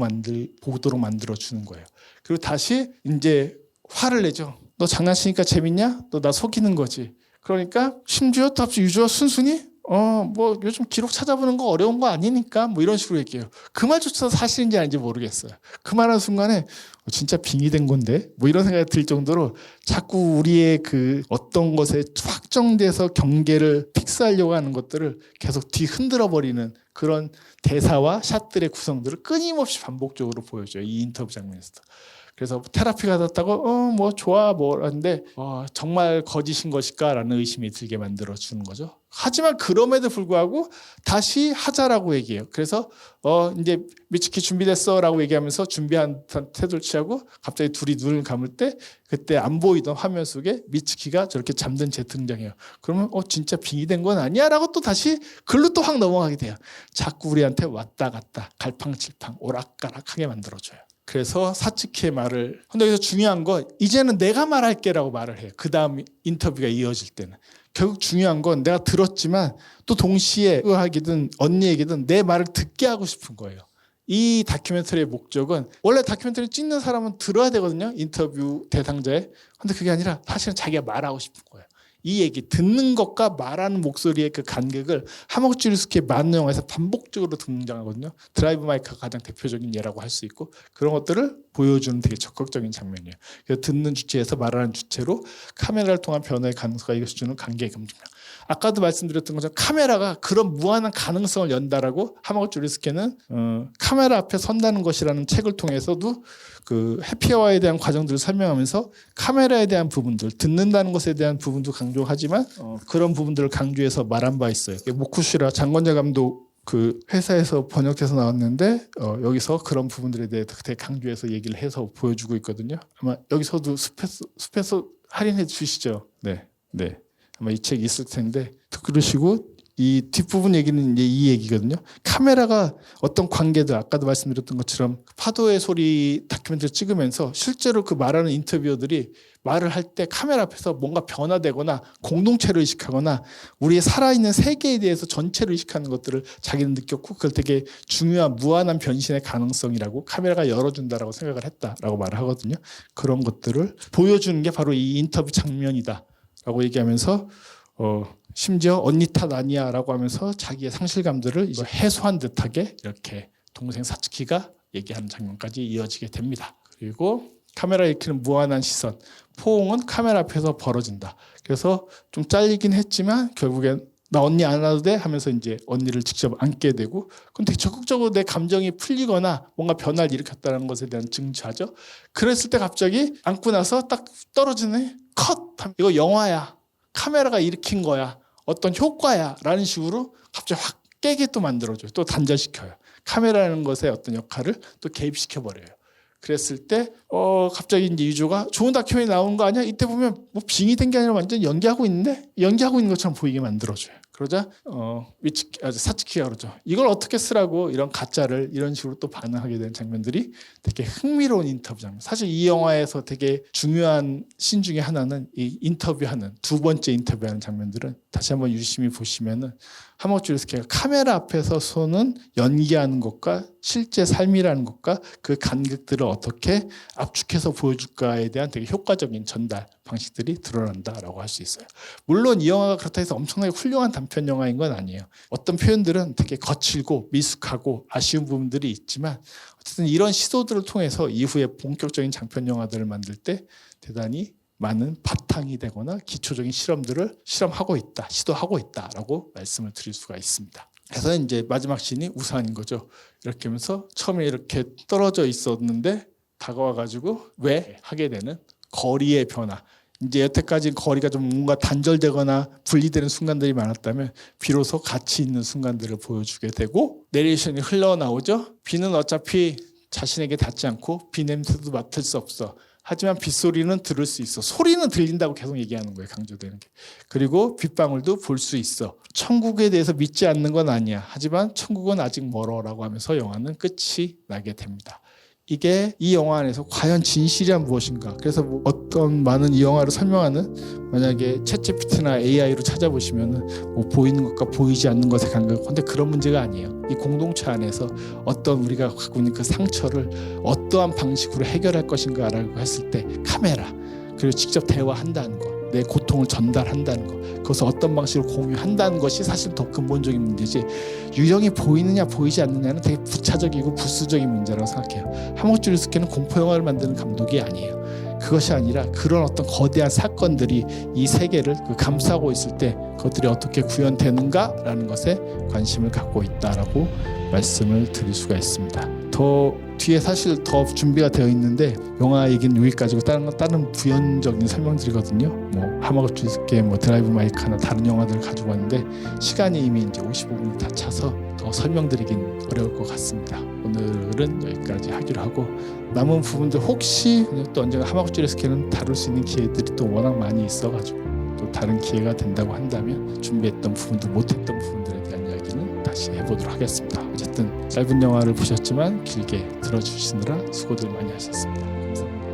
보도록 만들어주는 거예요. 그리고 다시 이제 화를 내죠. 너 장난치니까 재밌냐? 너 나 속이는 거지. 그러니까 심지어 또 유조가 순순히 뭐 요즘 기록 찾아보는 거 어려운 거 아니니까 뭐 이런 식으로 얘기해요. 그 말조차 사실인지 아닌지 모르겠어요. 그 말하는 순간에 진짜 빙의 된 건데 뭐 이런 생각이 들 정도로 자꾸 우리의 그 어떤 것에 확정돼서 경계를 픽스하려고 하는 것들을 계속 뒤흔들어 버리는 그런 대사와 샷들의 구성들을 끊임없이 반복적으로 보여줘요. 이 인터뷰 장면에서도. 그래서 테라피 받았다고 뭐 좋아 뭐 하는데 정말 거짓인 것일까라는 의심이 들게 만들어 주는 거죠. 하지만 그럼에도 불구하고 다시 하자라고 얘기해요. 그래서 이제 미츠키 준비됐어라고 얘기하면서 준비한 태도를 취하고 갑자기 둘이 눈을 감을 때 그때 안 보이던 화면 속에 미츠키가 저렇게 잠든 채 등장해요. 그러면 진짜 빙의된 건 아니야라고 또 다시 글로 또 확 넘어가게 돼요. 자꾸 우리한테 왔다 갔다 갈팡질팡 오락가락하게 만들어줘요. 그래서 사츠키의 말을, 근데 여기서 중요한 건 이제는 내가 말할게라고 말을 해요. 그 다음 인터뷰가 이어질 때는. 결국 중요한 건 내가 들었지만 또 동시에 의학이든 언니에게든 내 말을 듣게 하고 싶은 거예요. 이 다큐멘터리의 목적은, 원래 다큐멘터리 찍는 사람은 들어야 되거든요. 인터뷰 대상자의. 근데 그게 아니라 사실은 자기가 말하고 싶은 거예요. 이 얘기, 듣는 것과 말하는 목소리의 그 간격을 하마구치 류스케의 많은 영화에서 반복적으로 등장하거든요. 드라이브 마이크가 가장 대표적인 예라고 할 수 있고, 그런 것들을 보여주는 되게 적극적인 장면이에요. 그래서 듣는 주체에서 말하는 주체로 카메라를 통한 변화의 가능성과 이것이 주는 관계의 검증력. 아까도 말씀드렸던 것처럼 카메라가 그런 무한한 가능성을 연다라고 하마구치 류스케는 카메라 앞에 선다는 것이라는 책을 통해서도 그 해피어와에 대한 과정들을 설명하면서 카메라에 대한 부분들, 듣는다는 것에 대한 부분도 강조하지만 그런 부분들을 강조해서 말한 바 있어요. 모쿠시라 장건자 감독 그 회사에서 번역해서 나왔는데 여기서 그런 부분들에 대해 되게 강조해서 얘기를 해서 보여주고 있거든요. 아마 여기서도 숲에서 할인해 주시죠. 네. 아마 이 책이 있을 텐데, 그러시고 이 뒷부분 얘기는 이제 이 얘기거든요. 카메라가 어떤 관계들, 아까도 말씀드렸던 것처럼 파도의 소리 다큐멘터리 찍으면서 실제로 그 말하는 인터뷰어들이 말을 할 때 카메라 앞에서 뭔가 변화되거나 공동체를 의식하거나 우리의 살아있는 세계에 대해서 전체를 의식하는 것들을 자기는 느꼈고, 그걸 되게 중요한 무한한 변신의 가능성이라고 카메라가 열어준다라고 생각을 했다라고 말을 하거든요. 그런 것들을 보여주는 게 바로 이 인터뷰 장면이다 라고 얘기하면서 심지어 언니 탓 아니야 라고 하면서 자기의 상실감들을 이제 해소한 듯하게 이렇게 동생 사츠키가 얘기하는 장면까지 이어지게 됩니다. 그리고 카메라에 익히는 무한한 시선, 포옹은 카메라 앞에서 벌어진다. 그래서 좀 잘리긴 했지만 결국엔 나 언니 안 와도 돼 하면서 이제 언니를 직접 안게 되고, 근데 적극적으로 내 감정이 풀리거나 뭔가 변화를 일으켰다는 것에 대한 증자죠. 그랬을 때 갑자기 안고 나서 딱 떨어지네, 컷! 이거 영화야, 카메라가 일으킨 거야, 어떤 효과야 라는 식으로 갑자기 확 깨게 또 만들어줘요. 또 단절시켜요. 카메라라는 것의 어떤 역할을 또 개입시켜버려요. 그랬을 때 갑자기 이제 유조가 좋은 다큐멘터리 나오는 거 아니야? 이때 보면 뭐 빙이 된 게 아니라 완전 연기하고 있는데, 연기하고 있는 것처럼 보이게 만들어줘요. 그러자 사츠키가 그러죠. 이걸 어떻게 쓰라고 이런 가짜를 이런 식으로 또 반응하게 되는 장면들이 되게 흥미로운 인터뷰 장면. 사실 이 영화에서 되게 중요한 씬 중에 하나는 이 인터뷰하는, 두 번째 인터뷰하는 장면들은 다시 한번 유심히 보시면은 하마구치 류스케가 카메라 앞에서는 연기하는 것과 실제 삶이라는 것과 그 간극들을 어떻게 압축해서 보여줄까에 대한 되게 효과적인 전달 방식들이 드러난다라고 할 수 있어요. 물론 이 영화가 그렇다 해서 엄청나게 훌륭한 단편 영화인 건 아니에요. 어떤 표현들은 되게 거칠고 미숙하고 아쉬운 부분들이 있지만, 어쨌든 이런 시도들을 통해서 이후에 본격적인 장편 영화들을 만들 때 대단히 많은 바탕이 되거나 기초적인 실험들을 시도하고 있다라고 말씀을 드릴 수가 있습니다. 그래서 이제 마지막 씬이 우산인 거죠. 이렇게 하면서 처음에 이렇게 떨어져 있었는데 다가와가지고 왜 하게 되는 거리의 변화. 이제 여태까지 거리가 좀 뭔가 단절되거나 분리되는 순간들이 많았다면 비로소 같이 있는 순간들을 보여주게 되고, 내레이션이 흘러나오죠. 비는 어차피 자신에게 닿지 않고 비 냄새도 맡을 수 없어. 하지만 빗소리는 들을 수 있어. 소리는 들린다고 계속 얘기하는 거예요. 강조되는 게. 그리고 빗방울도 볼 수 있어. 천국에 대해서 믿지 않는 건 아니야. 하지만 천국은 아직 멀어라고 하면서 영화는 끝이 나게 됩니다. 이게 이 영화 안에서 과연 진실이란 무엇인가. 그래서 뭐 어떤 많은 이 영화를 설명하는, 만약에 챗GPT나 AI로 찾아보시면은 뭐 보이는 것과 보이지 않는 것의 간격, 근데 그런 문제가 아니에요. 이 공동체 안에서 어떤 우리가 갖고 있는 그 상처를 어떠한 방식으로 해결할 것인가라고 했을 때 카메라, 그리고 직접 대화한다는 것, 내 고통을 전달한다는 것, 그것을 어떤 방식으로 공유한다는 것이 사실 더 근본적인 문제지, 유형이 보이느냐 보이지 않느냐는 되게 부차적이고 부수적인 문제라고 생각해요. 하마구치 류스케는 공포영화를 만드는 감독이 아니에요. 그것이 아니라 그런 어떤 거대한 사건들이 이 세계를 감싸고 있을 때 그것들이 어떻게 구현되는가라는 것에 관심을 갖고 있다라고 말씀을 드릴 수가 있습니다. 더 뒤에 사실 더 준비가 되어 있는데 영화 얘기는 여기까지고 다른 부연적인 설명드리거든요. 뭐 하마구치 류스케, 뭐 드라이브 마이크나 다른 영화들을 가지고 왔는데 시간이 이미 이제 55분이 다 차서 더 설명드리긴 어려울 것 같습니다. 오늘은 여기까지 하기로 하고, 남은 부분들 혹시 또 언젠가 하마구치 류스케는 다룰 수 있는 기회들이 또 워낙 많이 있어가지고 또 다른 기회가 된다고 한다면 준비했던 부분도 못했던 부분들에 대한 이야기는 다시 해보도록 하겠습니다. 어쨌든 짧은 영화를 보셨지만 길게 들어주시느라 수고들 많이 하셨습니다. 감사합니다.